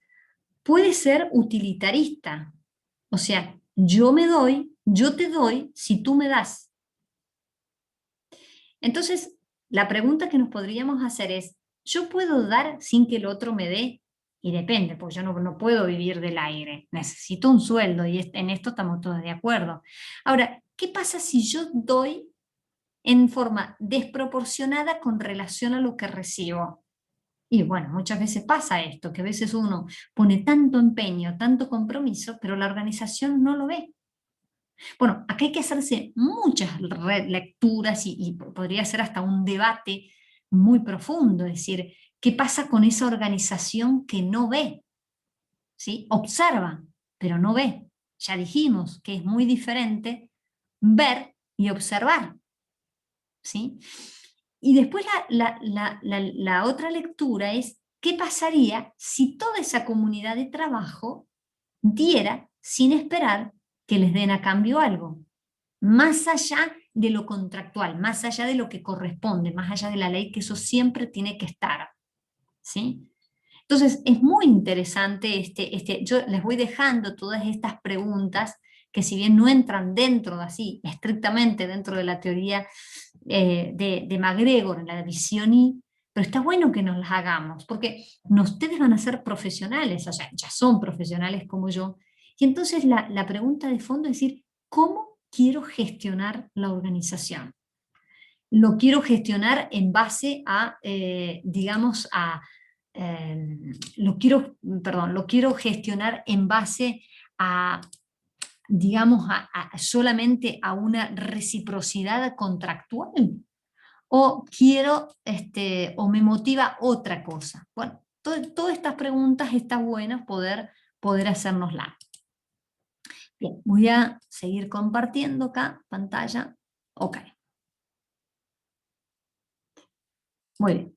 puede ser utilitarista. O sea, yo me doy, yo te doy si tú me das. Entonces, la pregunta que nos podríamos hacer es, ¿yo puedo dar sin que el otro me dé? Y depende, porque yo no puedo vivir del aire, necesito un sueldo y en esto estamos todos de acuerdo. Ahora, ¿qué pasa si yo doy en forma desproporcionada con relación a lo que recibo? Y bueno, muchas veces pasa esto, que a veces uno pone tanto empeño, tanto compromiso, pero la organización no lo ve. Bueno, acá hay que hacerse muchas lecturas y podría ser hasta un debate muy profundo, es decir, ¿qué pasa con esa organización que no ve? ¿Sí? Observa, pero no ve. Ya dijimos que es muy diferente ver y observar. ¿Sí? Y después la otra lectura es, ¿qué pasaría si toda esa comunidad de trabajo diera sin esperar que les den a cambio algo? Más allá de lo contractual, más allá de lo que corresponde, más allá de la ley, que eso siempre tiene que estar. ¿Sí? Entonces, es muy interesante, yo les voy dejando todas estas preguntas que si bien no entran dentro de así, estrictamente dentro de la teoría de MacGregor, en la visión I, pero está bueno que nos las hagamos, porque ustedes van a ser profesionales, o sea, ya son profesionales como yo, y entonces la pregunta de fondo es decir, ¿cómo quiero gestionar la organización? Lo quiero gestionar en base a, digamos, lo quiero gestionar en base a, digamos, solamente a una reciprocidad contractual, o quiero, o me motiva otra cosa. Bueno, todas estas preguntas está buena poder hacérnoslas. Bien, voy a seguir compartiendo acá pantalla. Ok. Muy bien.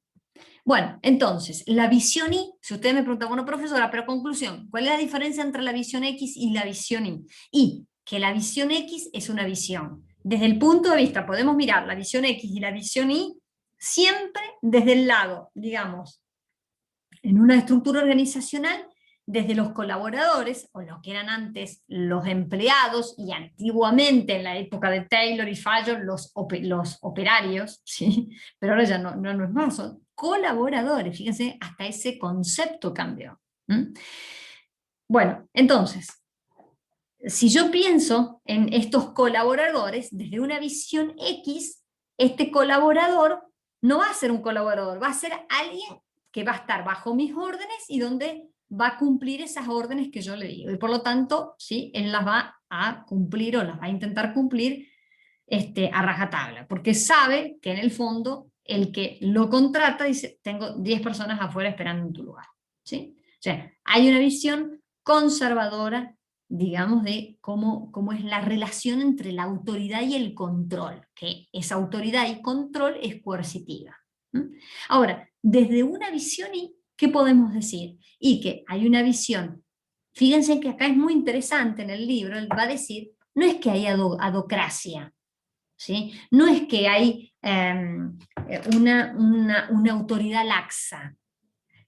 Bueno, entonces, la visión Y, si usted me pregunta, bueno, profesora, pero conclusión, ¿cuál es la diferencia entre la visión X y la visión Y? Y que la visión X es una visión. Desde el punto de vista, podemos mirar la visión X y la visión Y siempre desde el lado, digamos, en una estructura organizacional, desde los colaboradores, o lo que eran antes los empleados, y antiguamente en la época de Taylor y Fayol los operarios, ¿sí? Pero ahora ya no es más, son colaboradores, fíjense, hasta ese concepto cambió. Bueno, entonces, si yo pienso en estos colaboradores, desde una visión X, este colaborador no va a ser un colaborador, va a ser alguien que va a estar bajo mis órdenes y donde va a cumplir esas órdenes que yo le digo. Y por lo tanto, ¿sí?, él las va a cumplir o las va a intentar cumplir a rajatabla, porque sabe que en el fondo el que lo contrata dice, tengo 10 personas afuera esperando en tu lugar. ¿Sí? O sea, hay una visión conservadora, digamos, de cómo es la relación entre la autoridad y el control, que esa autoridad y control es coercitiva. Ahora, desde una visión Y, ¿qué podemos decir? Y que hay una visión, fíjense que acá es muy interesante en el libro, él va a decir, no es que hay adocracia, ¿sí? No es que hay una autoridad laxa,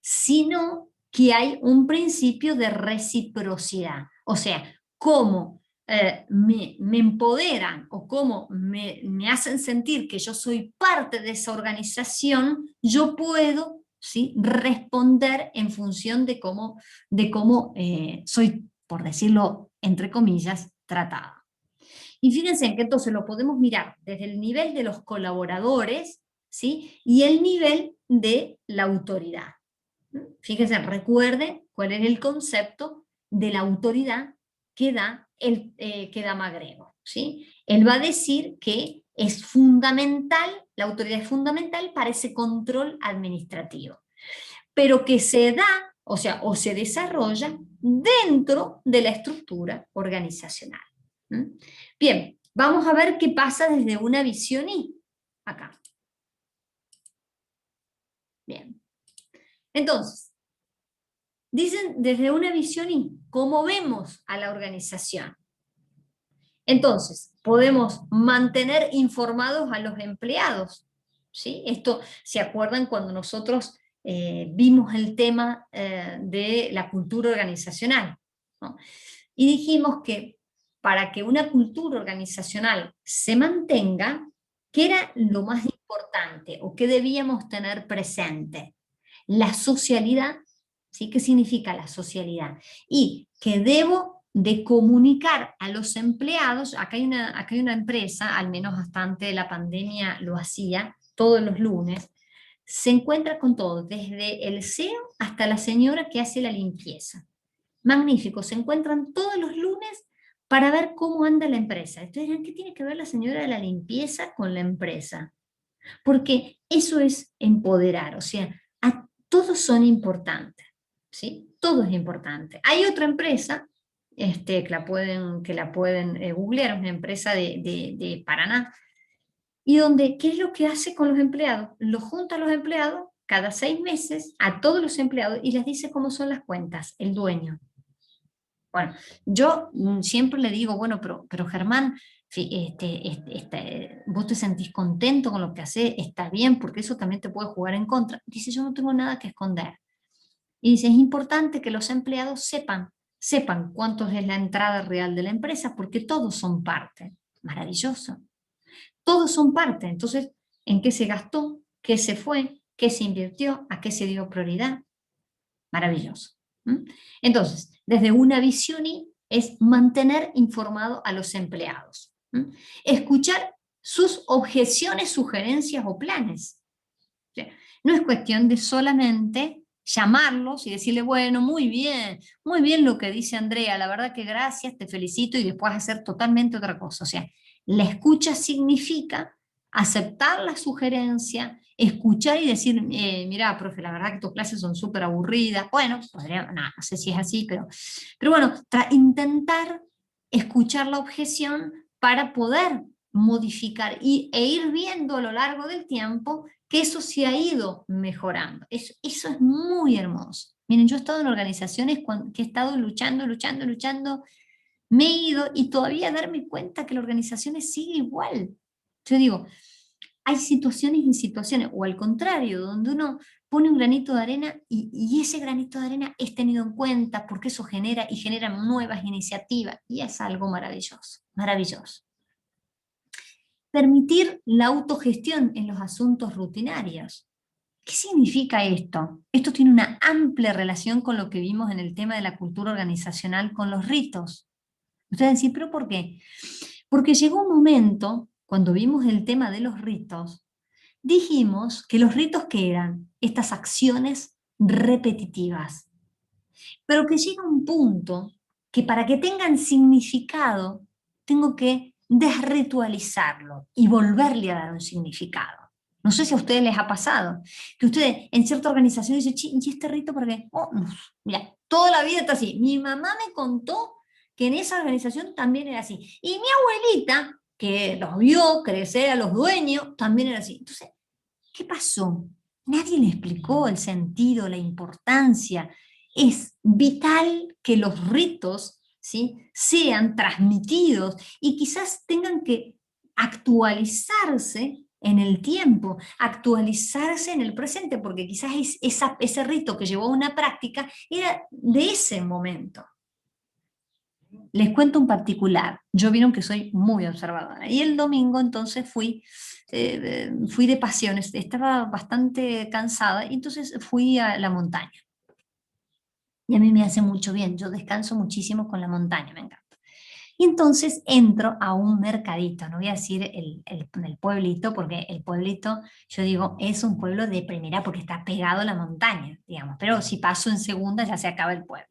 sino que hay un principio de reciprocidad. O sea, cómo me empoderan o cómo me hacen sentir que yo soy parte de esa organización, yo puedo, ¿sí?, responder en función de cómo soy, por decirlo entre comillas, tratada. Y fíjense que entonces lo podemos mirar desde el nivel de los colaboradores, ¿sí?, y el nivel de la autoridad. Fíjense, recuerden cuál es el concepto de la autoridad que da MacGregor, ¿sí? Él va a decir que es fundamental, la autoridad es fundamental para ese control administrativo, pero que se da, o sea, o se desarrolla dentro de la estructura organizacional. Bien, vamos a ver qué pasa desde una visión Y, acá. Bien. Entonces, dicen desde una visión Y, ¿cómo vemos a la organización? Entonces, podemos mantener informados a los empleados, ¿sí? Esto, ¿se acuerdan cuando nosotros vimos el tema de la cultura organizacional, ¿no? Y dijimos que para que una cultura organizacional se mantenga, ¿qué era lo más importante o qué debíamos tener presente? La socialidad, ¿sí? ¿Qué significa la socialidad? Y que debo de comunicar a los empleados, acá hay una empresa, al menos hasta antes de la pandemia lo hacía, todos los lunes, se encuentra con todo, desde el CEO hasta la señora que hace la limpieza. Magnífico, se encuentran todos los lunes para ver cómo anda la empresa. Entonces dirán, ¿qué tiene que ver la señora de la limpieza con la empresa? Porque eso es empoderar, o sea, todos son importantes, ¿sí? Todo es importante. Hay otra empresa, que la pueden googlear, una empresa de Paraná, y donde, ¿qué es lo que hace con los empleados? Los junta a los empleados cada 6 meses, a todos los empleados, y les dice cómo son las cuentas, el dueño. Bueno, yo siempre le digo, bueno, pero Germán, vos te sentís contento con lo que haces, está bien, porque eso también te puede jugar en contra. Dice, yo no tengo nada que esconder. Y dice, es importante que los empleados sepan cuánto es la entrada real de la empresa, porque todos son parte. Maravilloso. Todos son parte. Entonces, ¿en qué se gastó? ¿Qué se fue? ¿Qué se invirtió? ¿A qué se dio prioridad? Maravilloso. Entonces, desde una visión Y es mantener informado a los empleados. Escuchar sus objeciones, sugerencias o planes. O sea, no es cuestión de solamente llamarlos y decirle, bueno, muy bien lo que dice Andrea, la verdad que gracias, te felicito, y después hacer totalmente otra cosa. O sea, la escucha significa aceptar la sugerencia, escuchar y decir, mirá, profe, la verdad que tus clases son súper aburridas. Bueno, podría, no sé si es así, pero bueno, intentar escuchar la objeción para poder modificar e ir viendo a lo largo del tiempo que eso se ha ido mejorando. Eso es muy hermoso. Miren, yo he estado en organizaciones que he estado luchando, me he ido y todavía darme cuenta que la organización sigue igual. Yo digo, hay situaciones y situaciones, o al contrario, donde uno pone un granito de arena y ese granito de arena es tenido en cuenta porque eso genera y generan nuevas iniciativas y es algo maravilloso, maravilloso. Permitir la autogestión en los asuntos rutinarios. ¿Qué significa esto? Esto tiene una amplia relación con lo que vimos en el tema de la cultura organizacional con los ritos. Ustedes dicen, ¿pero por qué? Porque llegó un momento, cuando vimos el tema de los ritos, dijimos que los ritos ¿qué eran? Estas acciones repetitivas. Pero que llega un punto que para que tengan significado, tengo que desritualizarlo y volverle a dar un significado. No sé si a ustedes les ha pasado, que ustedes en cierta organización dicen, ¿y este rito por qué? Oh, no, mira, toda la vida está así. Mi mamá me contó que en esa organización también era así. Y mi abuelita, que los vio crecer a los dueños, también era así. Entonces, ¿qué pasó? Nadie le explicó el sentido, la importancia. Es vital que los ritos, ¿sí?, sean transmitidos y quizás tengan que actualizarse en el tiempo, actualizarse en el presente, porque quizás ese rito que llevó a una práctica era de ese momento. Les cuento un particular. Yo vieron que soy muy observadora. Y el domingo entonces fui de pasiones. Estaba bastante cansada y entonces fui a la montaña. Y a mí me hace mucho bien. Yo descanso muchísimo con la montaña, me encanta. Y entonces entro a un mercadito. No voy a decir el pueblito, porque el pueblito, yo digo, es un pueblo de primera porque está pegado a la montaña, digamos. Pero si paso en segunda ya se acaba el pueblo.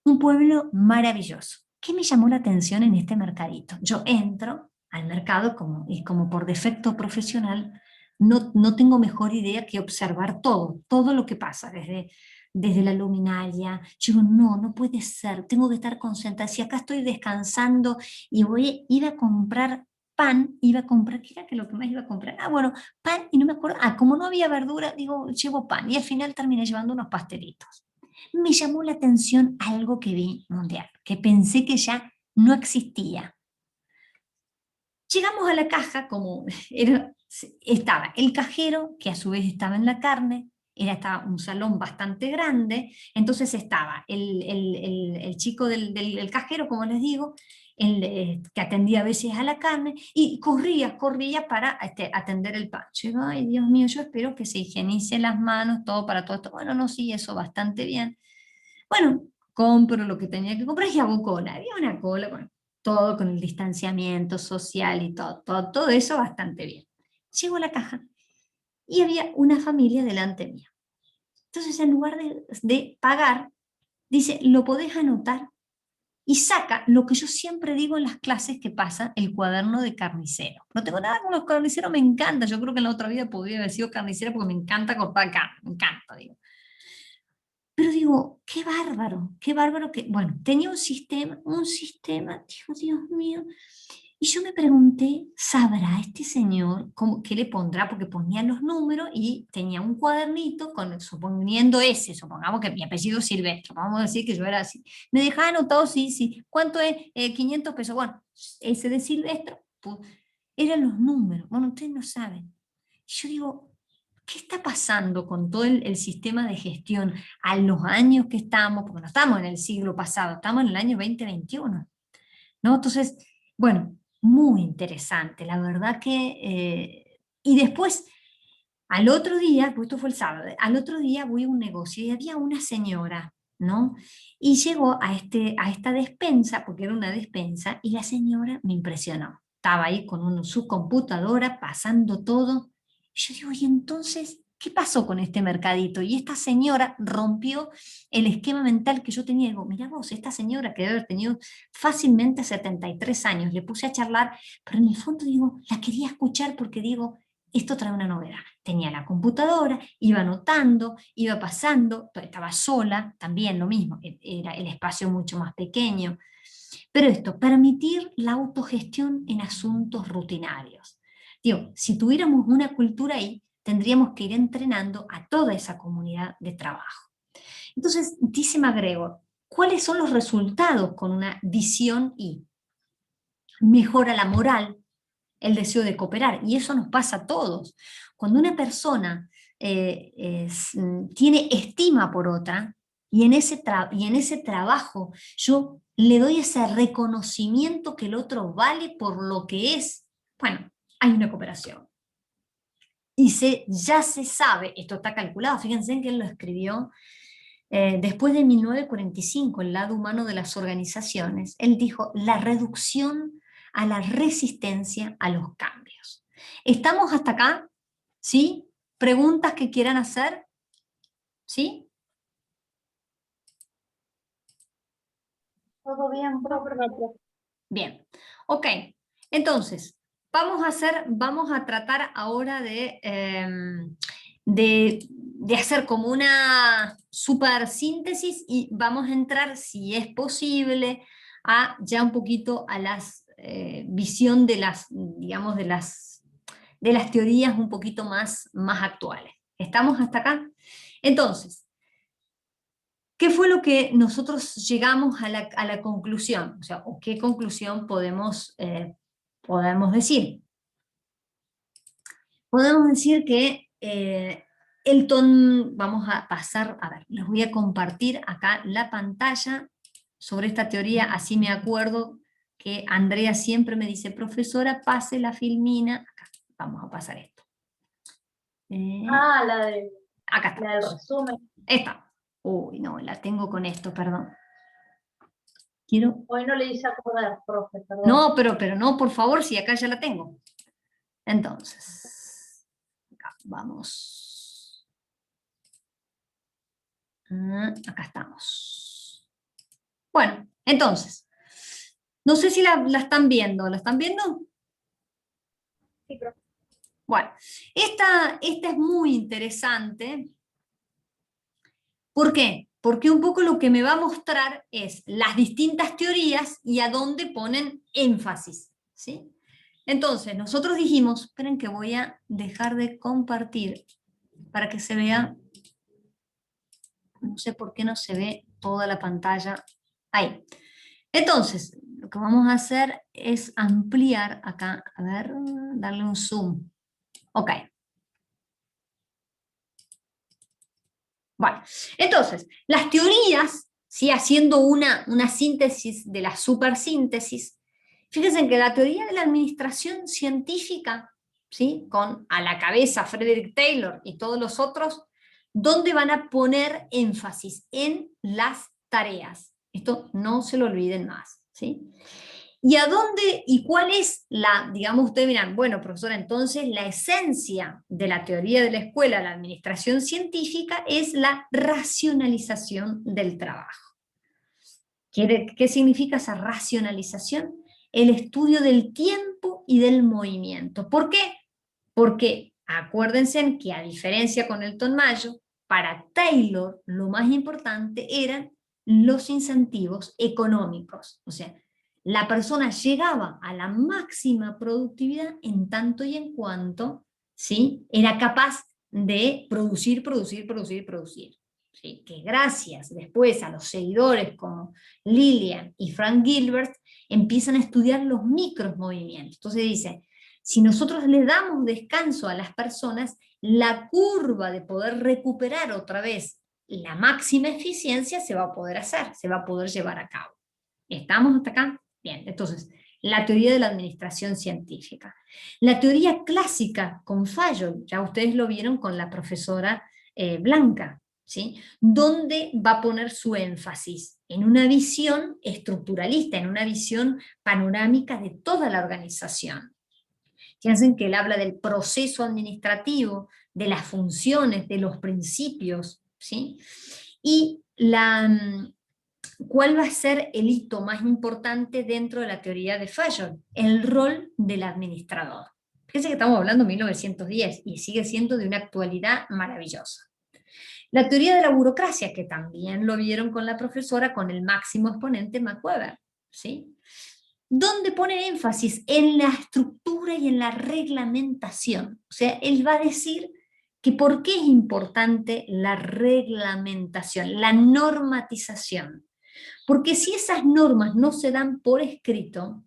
Un pueblo maravilloso. ¿Qué me llamó la atención en este mercadito? Yo entro al mercado y como por defecto profesional, no tengo mejor idea que observar todo lo que pasa, desde la luminaria. Yo digo, no puede ser, tengo que estar concentrada. Si acá estoy descansando y voy a ir a comprar pan, ¿qué era que lo que más iba a comprar? Bueno, pan, y no me acuerdo, como no había verdura, digo, llevo pan, y al final terminé llevando unos pastelitos. Me llamó la atención algo que vi mundial, que pensé que ya no existía. Llegamos a la caja, estaba el cajero, que a su vez estaba en la carne, estaba un salón bastante grande, entonces estaba el chico del cajero, como les digo, que atendía a veces a la carne, y corría para atender el pan. Yo digo, ay Dios mío, yo espero que se higienice las manos, todo para todo esto. Bueno, no, sí, eso bastante bien. Bueno, compro lo que tenía que comprar y hago cola. Había una cola, bueno, todo con el distanciamiento social y todo eso bastante bien. Llego a la caja y había una familia delante mía. Entonces, en lugar de pagar, dice, ¿lo podés anotar? Y saca lo que yo siempre digo en las clases que pasa, el cuaderno de carnicero. No tengo nada con los carniceros, me encanta. Yo creo que en la otra vida podría haber sido carnicera porque me encanta cortar carne, me encanta, digo. Pero digo, qué bárbaro que, bueno, tenía un sistema, digo, Dios mío. Y yo me pregunté, ¿sabrá este señor qué le pondrá? Porque ponía los números y tenía un cuadernito, suponiendo supongamos que mi apellido es Silvestre, vamos a decir que yo era así. Me dejaba anotado, sí. ¿Cuánto es? 500 pesos. Bueno, ese de Silvestre, pues, eran los números. Bueno, ustedes no saben. Y yo digo, ¿qué está pasando con todo el sistema de gestión a los años que estamos? Porque no estamos en el siglo pasado, estamos en el año 2021, ¿no? Entonces, bueno, muy interesante, la verdad que... y después, al otro día, pues esto fue el sábado, al otro día voy a un negocio y había una señora, ¿no? Y llegó a esta despensa, porque era una despensa, y la señora me impresionó. Estaba ahí con su computadora, pasando todo. Yo digo, y entonces, ¿qué pasó con este mercadito? Y esta señora rompió el esquema mental que yo tenía. Digo, mira vos, esta señora que debe haber tenido fácilmente 73 años, le puse a charlar, pero en el fondo digo, la quería escuchar porque digo, esto trae una novedad. Tenía la computadora, iba anotando, iba pasando, estaba sola, también lo mismo, era el espacio mucho más pequeño. Pero esto, permitir la autogestión en asuntos rutinarios. Digo, si tuviéramos una cultura ahí, tendríamos que ir entrenando a toda esa comunidad de trabajo. Entonces, dice MacGregor, ¿cuáles son los resultados con una visión I? Mejora la moral, el deseo de cooperar, y eso nos pasa a todos. Cuando una persona tiene estima por otra, y en ese trabajo yo le doy ese reconocimiento que el otro vale por lo que es, bueno, hay una cooperación. Y ya se sabe, esto está calculado, fíjense en que él lo escribió después de 1945, el lado humano de las organizaciones. Él dijo, la reducción a la resistencia a los cambios. ¿Estamos hasta acá? ¿Sí? ¿Preguntas que quieran hacer? ¿Sí? Todo bien, profe. Bien, ok. Entonces, vamos a tratar ahora de hacer como una super síntesis y vamos a entrar, si es posible, a ya un poquito a la visión de las, digamos, de las teorías un poquito más actuales. ¿Estamos hasta acá? Entonces, ¿qué fue lo que nosotros llegamos a la conclusión? O sea, ¿o qué conclusión podemos decir? Podemos decir que vamos a pasar, a ver, les voy a compartir acá la pantalla sobre esta teoría, así me acuerdo que Andrea siempre me dice, profesora, pase la filmina, acá, vamos a pasar esto. Acá está. La del resumen. Esta. Uy, no, la tengo con esto, perdón. Hoy no le hice acordar, profe, perdón. No, pero no, por favor, si acá ya la tengo. Entonces, acá vamos. Acá estamos. Bueno, entonces, no sé si la están viendo. ¿La están viendo? Sí, profe. Bueno, esta es muy interesante. ¿Por qué? Porque un poco lo que me va a mostrar es las distintas teorías y a dónde ponen énfasis, ¿sí? Entonces, nosotros dijimos, esperen que voy a dejar de compartir para que se vea, no sé por qué no se ve toda la pantalla, ahí. Entonces, lo que vamos a hacer es ampliar acá, a ver, darle un zoom. Ok. Bueno, entonces, las teorías, ¿sí? Haciendo una síntesis de la supersíntesis, fíjense que la teoría de la administración científica, ¿sí? Con a la cabeza Frederick Taylor y todos los otros, ¿dónde van a poner énfasis? En las tareas. Esto no se lo olviden más, ¿sí? ¿Y a dónde y cuál es digamos, ustedes dirán, bueno, profesora, entonces la esencia de la teoría de la escuela, la administración científica, es la racionalización del trabajo. ¿Qué significa esa racionalización? El estudio del tiempo y del movimiento. ¿Por qué? Porque acuérdense que a diferencia con Elton Mayo, para Taylor lo más importante eran los incentivos económicos, o sea, la persona llegaba a la máxima productividad en tanto y en cuanto, ¿sí? Era capaz de producir. ¿Sí? Que gracias después a los seguidores como Lillian y Frank Gilbert empiezan a estudiar los micromovimientos. Entonces dice, si nosotros le damos descanso a las personas, la curva de poder recuperar otra vez la máxima eficiencia se va a poder hacer, se va a poder llevar a cabo. ¿Estamos hasta acá? Bien, entonces, la teoría de la administración científica. La teoría clásica con Fayol, ya ustedes lo vieron con la profesora Blanca, ¿sí? ¿Dónde va a poner su énfasis? En una visión estructuralista, en una visión panorámica de toda la organización. Fíjense que él habla del proceso administrativo, de las funciones, de los principios, ¿sí? Y ¿cuál va a ser el hito más importante dentro de la teoría de Fayol? El rol del administrador. Fíjense que estamos hablando de 1910 y sigue siendo de una actualidad maravillosa. La teoría de la burocracia, que también lo vieron con la profesora, con el máximo exponente McWeber, ¿sí? Donde pone énfasis en la estructura y en la reglamentación. O sea, él va a decir que por qué es importante la reglamentación, la normatización. Porque si esas normas no se dan por escrito,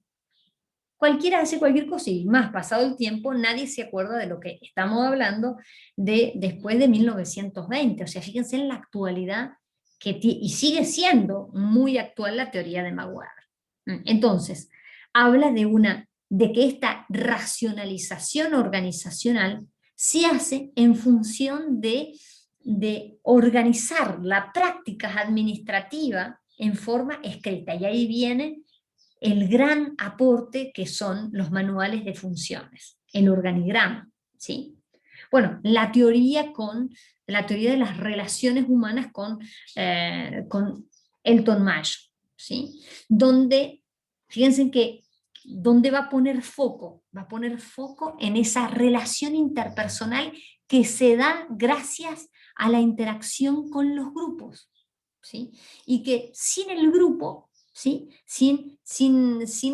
cualquiera hace cualquier cosa, y más pasado el tiempo, nadie se acuerda de lo que estamos hablando de después de 1920. O sea, fíjense en la actualidad, y sigue siendo muy actual la teoría de McWeber. Entonces, habla de que esta racionalización organizacional se hace en función de organizar la práctica administrativa en forma escrita. Y ahí viene el gran aporte que son los manuales de funciones, el organigrama, ¿sí? Bueno, la teoría de las relaciones humanas con Elton Mayo, ¿sí? Donde, fíjense que, donde va a poner foco en esa relación interpersonal que se da gracias a la interacción con los grupos, ¿sí? Y que sin el grupo, ¿sí? Sin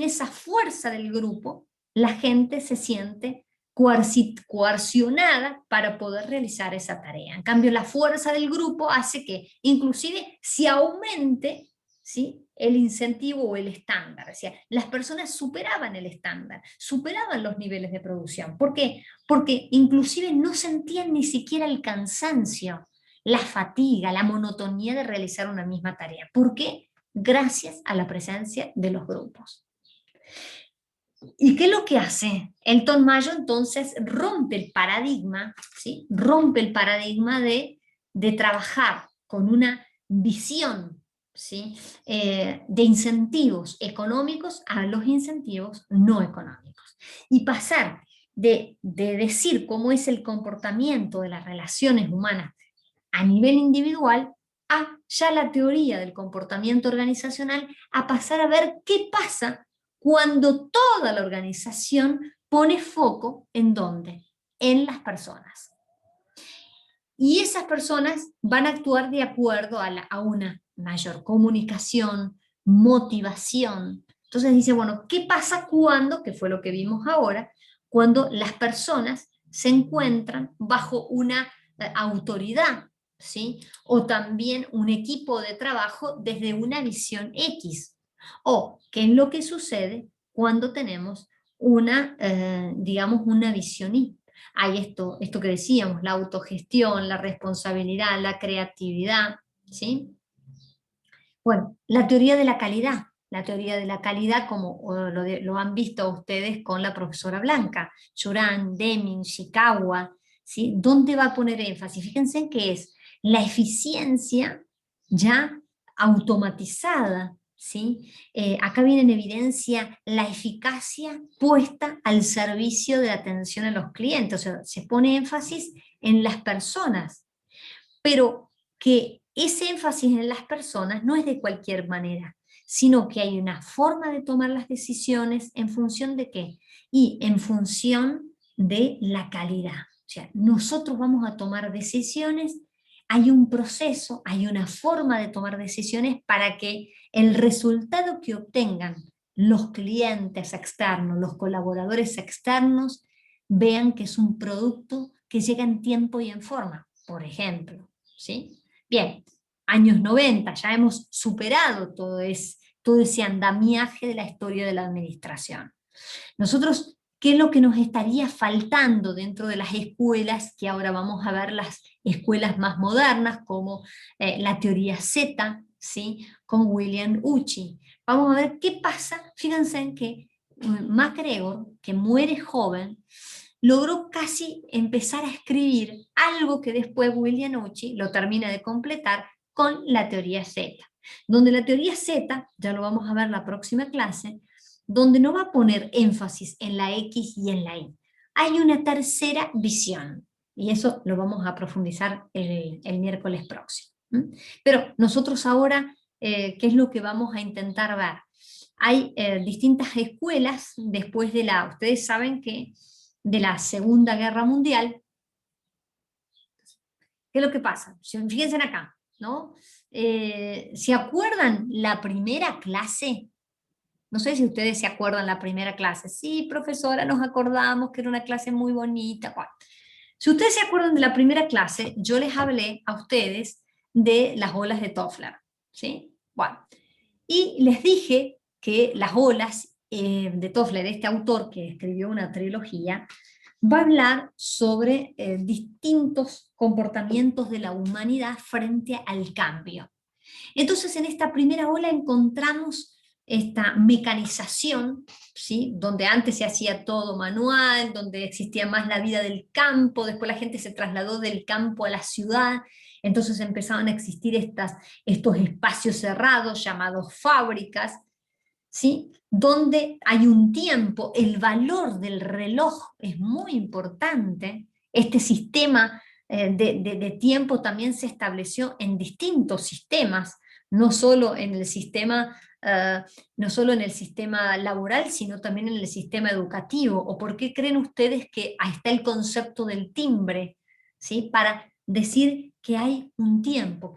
esa fuerza del grupo, la gente se siente coercionada para poder realizar esa tarea. En cambio, la fuerza del grupo hace que inclusive se aumente, ¿sí?, el incentivo o el estándar. O sea, las personas superaban el estándar, superaban los niveles de producción. ¿Por qué? Porque inclusive no sentían ni siquiera el cansancio, la fatiga, la monotonía de realizar una misma tarea. ¿Por qué? Gracias a la presencia de los grupos. ¿Y qué es lo que hace? Elton Mayo entonces rompe el paradigma, ¿sí? Rompe el paradigma de trabajar con una visión, ¿sí?, de incentivos económicos a los incentivos no económicos. Y pasar de decir cómo es el comportamiento de las relaciones humanas a nivel individual a ya la teoría del comportamiento organizacional, a pasar a ver qué pasa cuando toda la organización pone foco ¿en dónde? En las personas. Y esas personas van a actuar de acuerdo a una mayor comunicación, motivación. Entonces dice, bueno, ¿qué pasa cuando, que fue lo que vimos ahora, cuando las personas se encuentran bajo una autoridad, ¿sí?, o también un equipo de trabajo desde una visión X? O qué es lo que sucede cuando tenemos digamos, una visión Y. Hay esto que decíamos, la autogestión, la responsabilidad, la creatividad, ¿sí? Bueno, la teoría de la calidad como lo han visto ustedes con la profesora Blanca, Juran, Deming, Ishikawa, ¿sí? ¿Dónde va a poner énfasis? Fíjense en que es la eficiencia ya automatizada, ¿sí? Acá viene en evidencia la eficacia puesta al servicio de la atención a los clientes, o sea, se pone énfasis en las personas, pero que ese énfasis en las personas no es de cualquier manera, sino que hay una forma de tomar las decisiones en función de qué, y en función de la calidad. O sea, nosotros vamos a tomar decisiones, hay un proceso, hay una forma de tomar decisiones para que el resultado que obtengan los clientes externos, los colaboradores externos, vean que es un producto que llega en tiempo y en forma, por ejemplo, ¿sí? Bien, años 90, ya hemos superado todo ese andamiaje de la historia de la administración. Nosotros, ¿qué es lo que nos estaría faltando dentro de las escuelas? Que ahora vamos a ver las escuelas más modernas, como la teoría Z, ¿sí?, con William Uchi. Vamos a ver qué pasa. Fíjense en que MacGregor, que muere joven, logró casi empezar a escribir algo que después William Uchi lo termina de completar con la teoría Z, donde la teoría Z, ya lo vamos a ver la próxima clase, donde no va a poner énfasis en la X y en la Y, hay una tercera visión, y eso lo vamos a profundizar el miércoles próximo. Pero nosotros ahora, ¿qué es lo que vamos a intentar ver? Hay distintas escuelas después de ustedes saben que de la Segunda Guerra Mundial. ¿Qué es lo que pasa? Fíjense acá, ¿no? ¿Se acuerdan la primera clase? No sé si ustedes se acuerdan la primera clase. Sí, profesora, nos acordamos que era una clase muy bonita. Bueno, si ustedes se acuerdan de la primera clase, yo les hablé a ustedes de las olas de Toffler, ¿sí? Bueno, y les dije que las olas de Toffler, este autor que escribió una trilogía, va a hablar sobre distintos comportamientos de la humanidad frente al cambio. Entonces, en esta primera ola encontramos esta mecanización, ¿sí? Donde antes se hacía todo manual, donde existía más la vida del campo, después la gente se trasladó del campo a la ciudad, entonces empezaban a existir estos espacios cerrados llamados fábricas, ¿sí? Donde hay un tiempo, el valor del reloj es muy importante, este sistema de tiempo también se estableció en distintos sistemas, no solo en el sistema, no solo en el sistema laboral, sino también en el sistema educativo. ¿O por qué creen ustedes que ahí está el concepto del timbre? ¿Sí? Para decir que hay un tiempo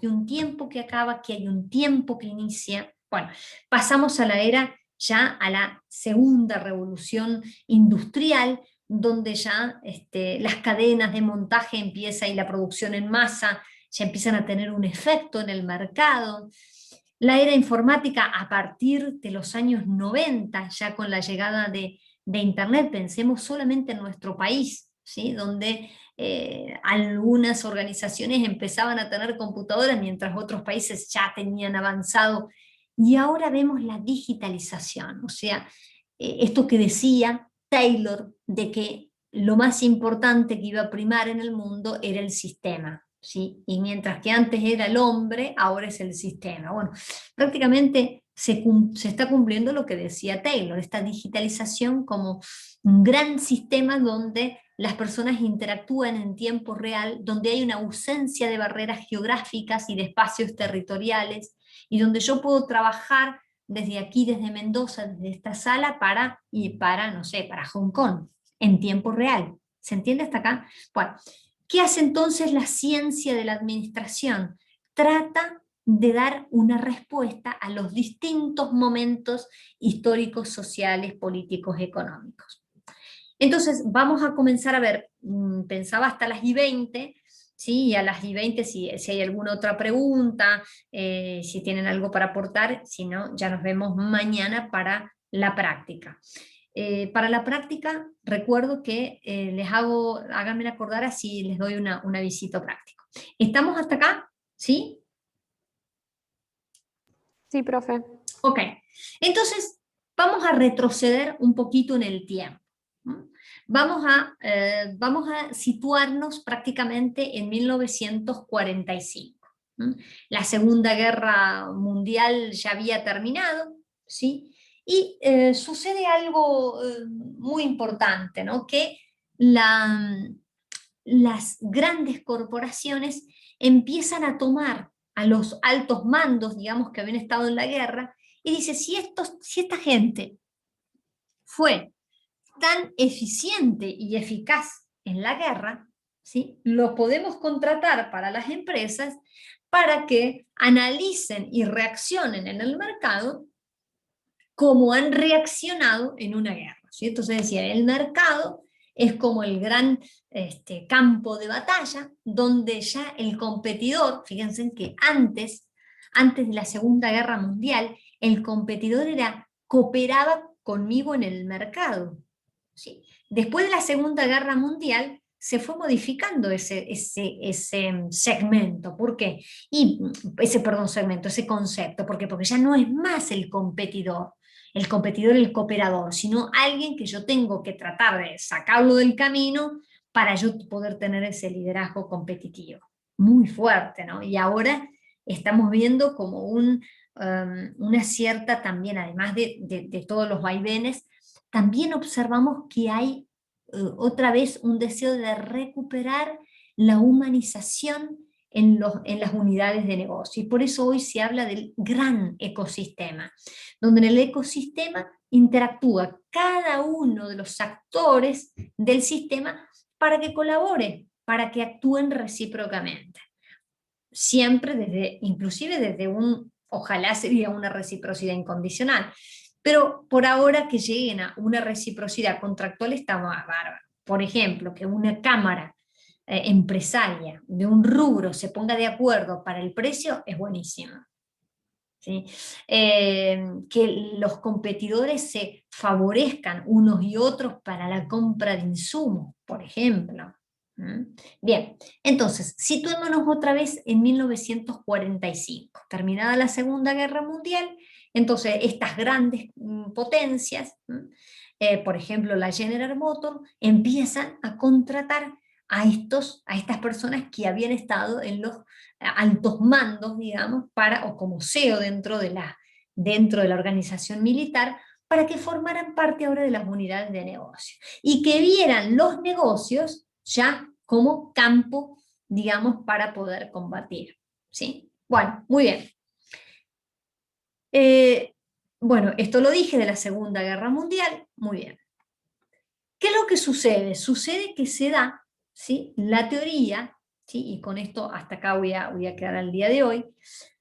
que acaba, que hay un tiempo que inicia. Bueno, pasamos a la era, ya a la segunda revolución industrial, donde ya las cadenas de montaje empieza y la producción en masa ya empiezan a tener un efecto en el mercado. La era informática a partir de los años 90, ya con la llegada de Internet, pensemos solamente en nuestro país, ¿sí? Donde algunas organizaciones empezaban a tener computadoras mientras otros países ya tenían avanzado. Y ahora vemos la digitalización, o sea, esto que decía Taylor, de que lo más importante que iba a primar en el mundo era el sistema, ¿sí? Y mientras que antes era el hombre, ahora es el sistema. Bueno, prácticamente se está cumpliendo lo que decía Taylor, esta digitalización como un gran sistema donde las personas interactúan en tiempo real, donde hay una ausencia de barreras geográficas y de espacios territoriales, y donde yo puedo trabajar desde aquí, desde Mendoza, desde esta sala, para no sé, para Hong Kong, en tiempo real. ¿Se entiende hasta acá? Bueno, ¿qué hace entonces la ciencia de la administración? Trata de dar una respuesta a los distintos momentos históricos, sociales, políticos, económicos. Entonces, vamos a comenzar a ver, pensaba hasta las y 20, ¿sí? Y a las y 20 si hay alguna otra pregunta, si tienen algo para aportar, si no, ya nos vemos mañana para la práctica. Para la práctica, recuerdo que háganme acordar así les doy un avisito práctico. ¿Estamos hasta acá? ¿Sí? Sí, profe. Ok, entonces vamos a retroceder un poquito en el tiempo. Vamos a situarnos prácticamente en 1945. La Segunda Guerra Mundial ya había terminado, ¿sí? Y sucede algo muy importante, ¿no? Que las grandes corporaciones empiezan a tomar a los altos mandos, digamos, que habían estado en la guerra, y dice, si esta gente fue tan eficiente y eficaz en la guerra, ¿sí? Lo podemos contratar para las empresas para que analicen y reaccionen en el mercado como han reaccionado en una guerra, ¿sí? Entonces decía, el mercado es como el gran campo de batalla, donde ya el competidor, fíjense que antes de la Segunda Guerra Mundial, el competidor cooperaba conmigo en el mercado, ¿sí? Después de la Segunda Guerra Mundial, se fue modificando ese segmento. ¿Por qué? Ese concepto. ¿Por qué? Porque ya no es más el competidor, el cooperador, sino alguien que yo tengo que tratar de sacarlo del camino para yo poder tener ese liderazgo competitivo. Muy fuerte, ¿no? Y ahora estamos viendo como una cierta también, además de todos los vaivenes, también observamos que hay otra vez un deseo de recuperar la humanización en las unidades de negocio. Y por eso hoy se habla del gran ecosistema, donde en el ecosistema interactúa cada uno de los actores del sistema para que colaboren, para que actúen recíprocamente. Siempre inclusive desde ojalá sería una reciprocidad incondicional, pero por ahora que lleguen a una reciprocidad contractual está bárbaro. Por ejemplo, que una cámara empresaria de un rubro se ponga de acuerdo para el precio es buenísimo. ¿Sí? Que los competidores se favorezcan unos y otros para la compra de insumos, por ejemplo. Bien, entonces, situémonos otra vez en 1945, terminada la Segunda Guerra Mundial. Entonces estas grandes potencias, por ejemplo la General Motors, empiezan a contratar a estas personas que habían estado en los altos mandos, digamos, o como CEO dentro de la organización militar, para que formaran parte ahora de las unidades de negocio y que vieran los negocios ya como campo, digamos, para poder combatir. ¿Sí? Bueno, muy bien. Bueno, esto lo dije de la Segunda Guerra Mundial, muy bien. ¿Qué es lo que sucede? Sucede que se da, ¿sí?, la teoría, ¿sí?, y con esto hasta acá voy a quedar al día de hoy,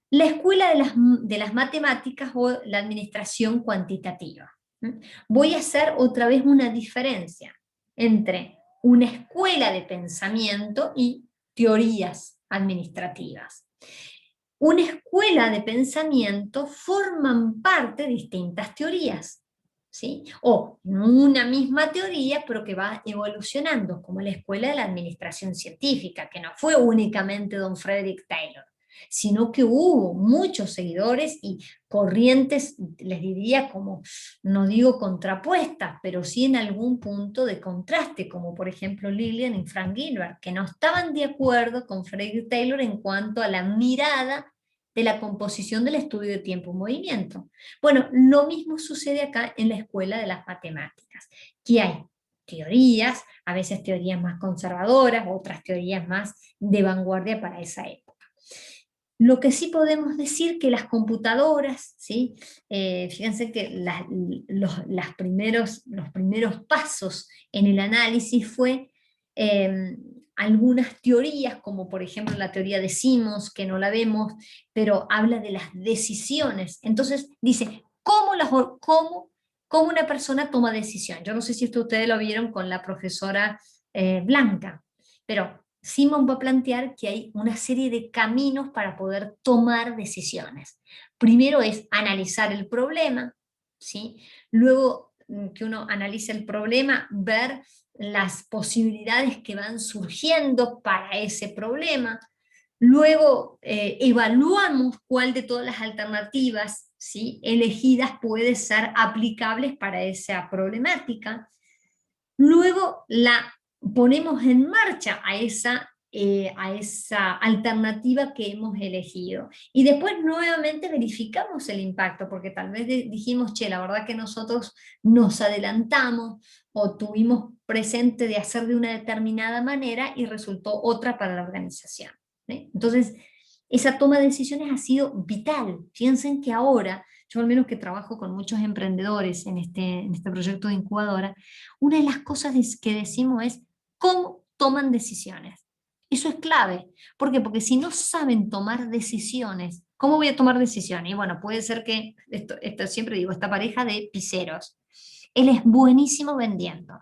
la escuela de las matemáticas o la administración cuantitativa. Voy a hacer otra vez una diferencia entre una escuela de pensamiento y teorías administrativas. Una escuela de pensamiento forman parte de distintas teorías, ¿sí? O una misma teoría, pero que va evolucionando, como la escuela de la administración científica, que no fue únicamente don Frederick Taylor, sino que hubo muchos seguidores y corrientes, les diría como, no digo contrapuestas, pero sí en algún punto de contraste, como por ejemplo Lillian y Frank Gilbert, que no estaban de acuerdo con Frederick Taylor en cuanto a la mirada de la composición del estudio de tiempo-movimiento. Bueno, lo mismo sucede acá en la escuela de las matemáticas, que hay teorías, a veces teorías más conservadoras, otras teorías más de vanguardia para esa época. Lo que sí podemos decir que las computadoras, ¿sí? Fíjense que los primeros pasos en el análisis fue algunas teorías, como por ejemplo la teoría de Simons, que no la vemos, pero habla de las decisiones. Entonces dice, ¿cómo una persona toma decisión? Yo no sé si ustedes lo vieron con la profesora Blanca, pero Simon va a plantear que hay una serie de caminos para poder tomar decisiones. Primero es analizar el problema, ¿sí? Luego que uno analiza el problema, ver las posibilidades que van surgiendo para ese problema. Luego evaluamos cuál de todas las alternativas, ¿sí?, elegidas puede ser aplicables para esa problemática. Luego la ponemos en marcha a esa alternativa que hemos elegido. Y después nuevamente verificamos el impacto, porque tal vez dijimos, che, la verdad que nosotros nos adelantamos o tuvimos presente de hacer de una determinada manera y resultó otra para la organización. ¿Sí? Entonces, esa toma de decisiones ha sido vital. Fíjense que ahora, yo al menos que trabajo con muchos emprendedores en este proyecto de incubadora, una de las cosas que decimos es cómo toman decisiones. Eso es clave. ¿Por qué? Porque si no saben tomar decisiones, ¿cómo voy a tomar decisiones? Y bueno, puede ser que, esto siempre digo, esta pareja de pizzeros, él es buenísimo vendiendo.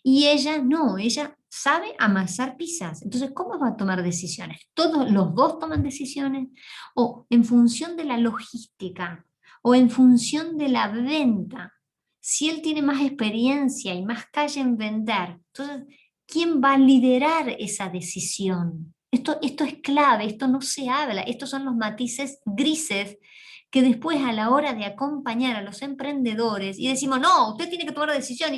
Y ella no, ella sabe amasar pizzas. Entonces, ¿cómo va a tomar decisiones? ¿Todos los dos toman decisiones? ¿O en función de la logística? ¿O en función de la venta? Si él tiene más experiencia y más calle en vender, entonces, ¿quién va a liderar esa decisión? Esto es clave, esto no se habla, estos son los matices grises que después a la hora de acompañar a los emprendedores y decimos, no, usted tiene que tomar la decisión,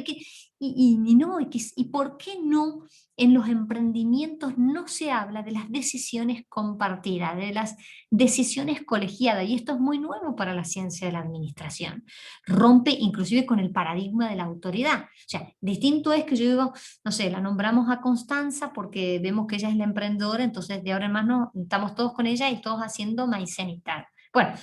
¿y por qué no en los emprendimientos no se habla de las decisiones compartidas, de las decisiones colegiadas, y esto es muy nuevo para la ciencia de la administración. Rompe inclusive con el paradigma de la autoridad. O sea, distinto es que yo digo, no sé, la nombramos a Constanza porque vemos que ella es la emprendedora, entonces de ahora en más no, estamos todos con ella y todos haciendo maicena y tal. Bueno,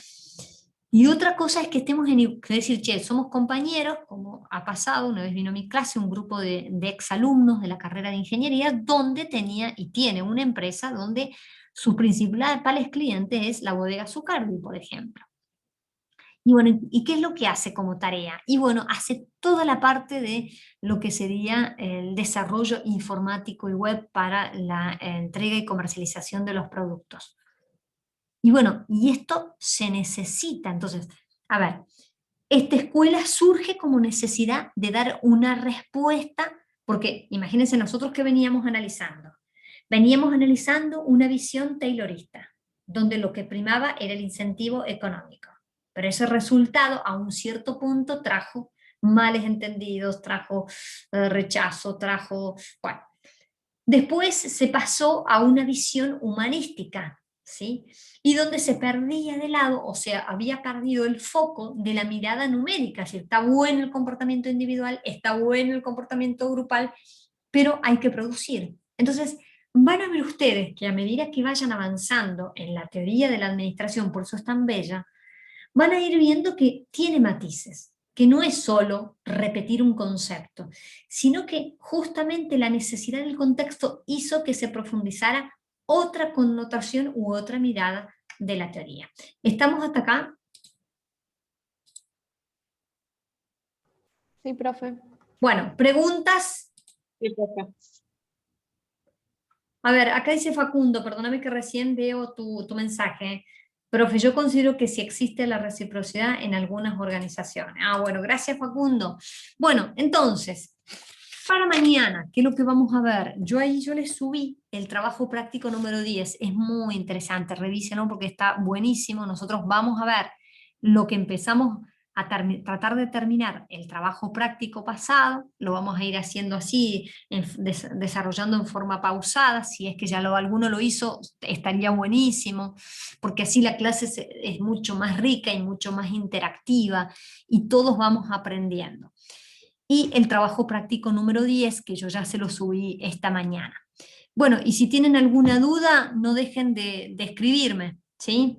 y otra cosa es que estemos es decir, che, somos compañeros, como ha pasado, una vez vino a mi clase un grupo de exalumnos de la carrera de ingeniería, donde tenía y tiene una empresa donde su principales cliente es la bodega Zucardi, por ejemplo. Y bueno, ¿y qué es lo que hace como tarea? Y bueno, hace toda la parte de lo que sería el desarrollo informático y web para la entrega y comercialización de los productos. Y bueno, y esto se necesita. Entonces, a ver, esta escuela surge como necesidad de dar una respuesta, porque imagínense nosotros que veníamos analizando una visión taylorista, donde lo que primaba era el incentivo económico. Pero ese resultado a un cierto punto trajo males entendidos, trajo rechazo, trajo... Bueno, después se pasó a una visión humanística, ¿sí? Y donde se perdía de lado, o sea, había perdido el foco de la mirada numérica, es decir, está bueno el comportamiento individual, está bueno el comportamiento grupal, pero hay que producir. Entonces, van a ver ustedes que a medida que vayan avanzando en la teoría de la administración, por eso es tan bella, van a ir viendo que tiene matices, que no es solo repetir un concepto, sino que justamente la necesidad del contexto hizo que se profundizara otra connotación u otra mirada de la teoría. ¿Estamos hasta acá? Sí, profe. Bueno, preguntas. Sí, profe. A ver, acá dice Facundo, perdóname que recién veo tu mensaje. Profe, yo considero que sí existe la reciprocidad en algunas organizaciones. Ah, bueno, gracias Facundo. Bueno, entonces, para mañana, ¿qué es lo que vamos a ver? Yo les subí el trabajo práctico número 10. Es muy interesante, revísenlo porque está buenísimo. Nosotros vamos a ver lo que empezamos a tratar de terminar el trabajo práctico pasado, lo vamos a ir haciendo así, desarrollando en forma pausada. Si es que ya alguno lo hizo, estaría buenísimo, porque así la clase es mucho más rica y mucho más interactiva y todos vamos aprendiendo. Y el trabajo práctico número 10, que yo ya se lo subí esta mañana. Bueno, y si tienen alguna duda, no dejen de escribirme, ¿sí?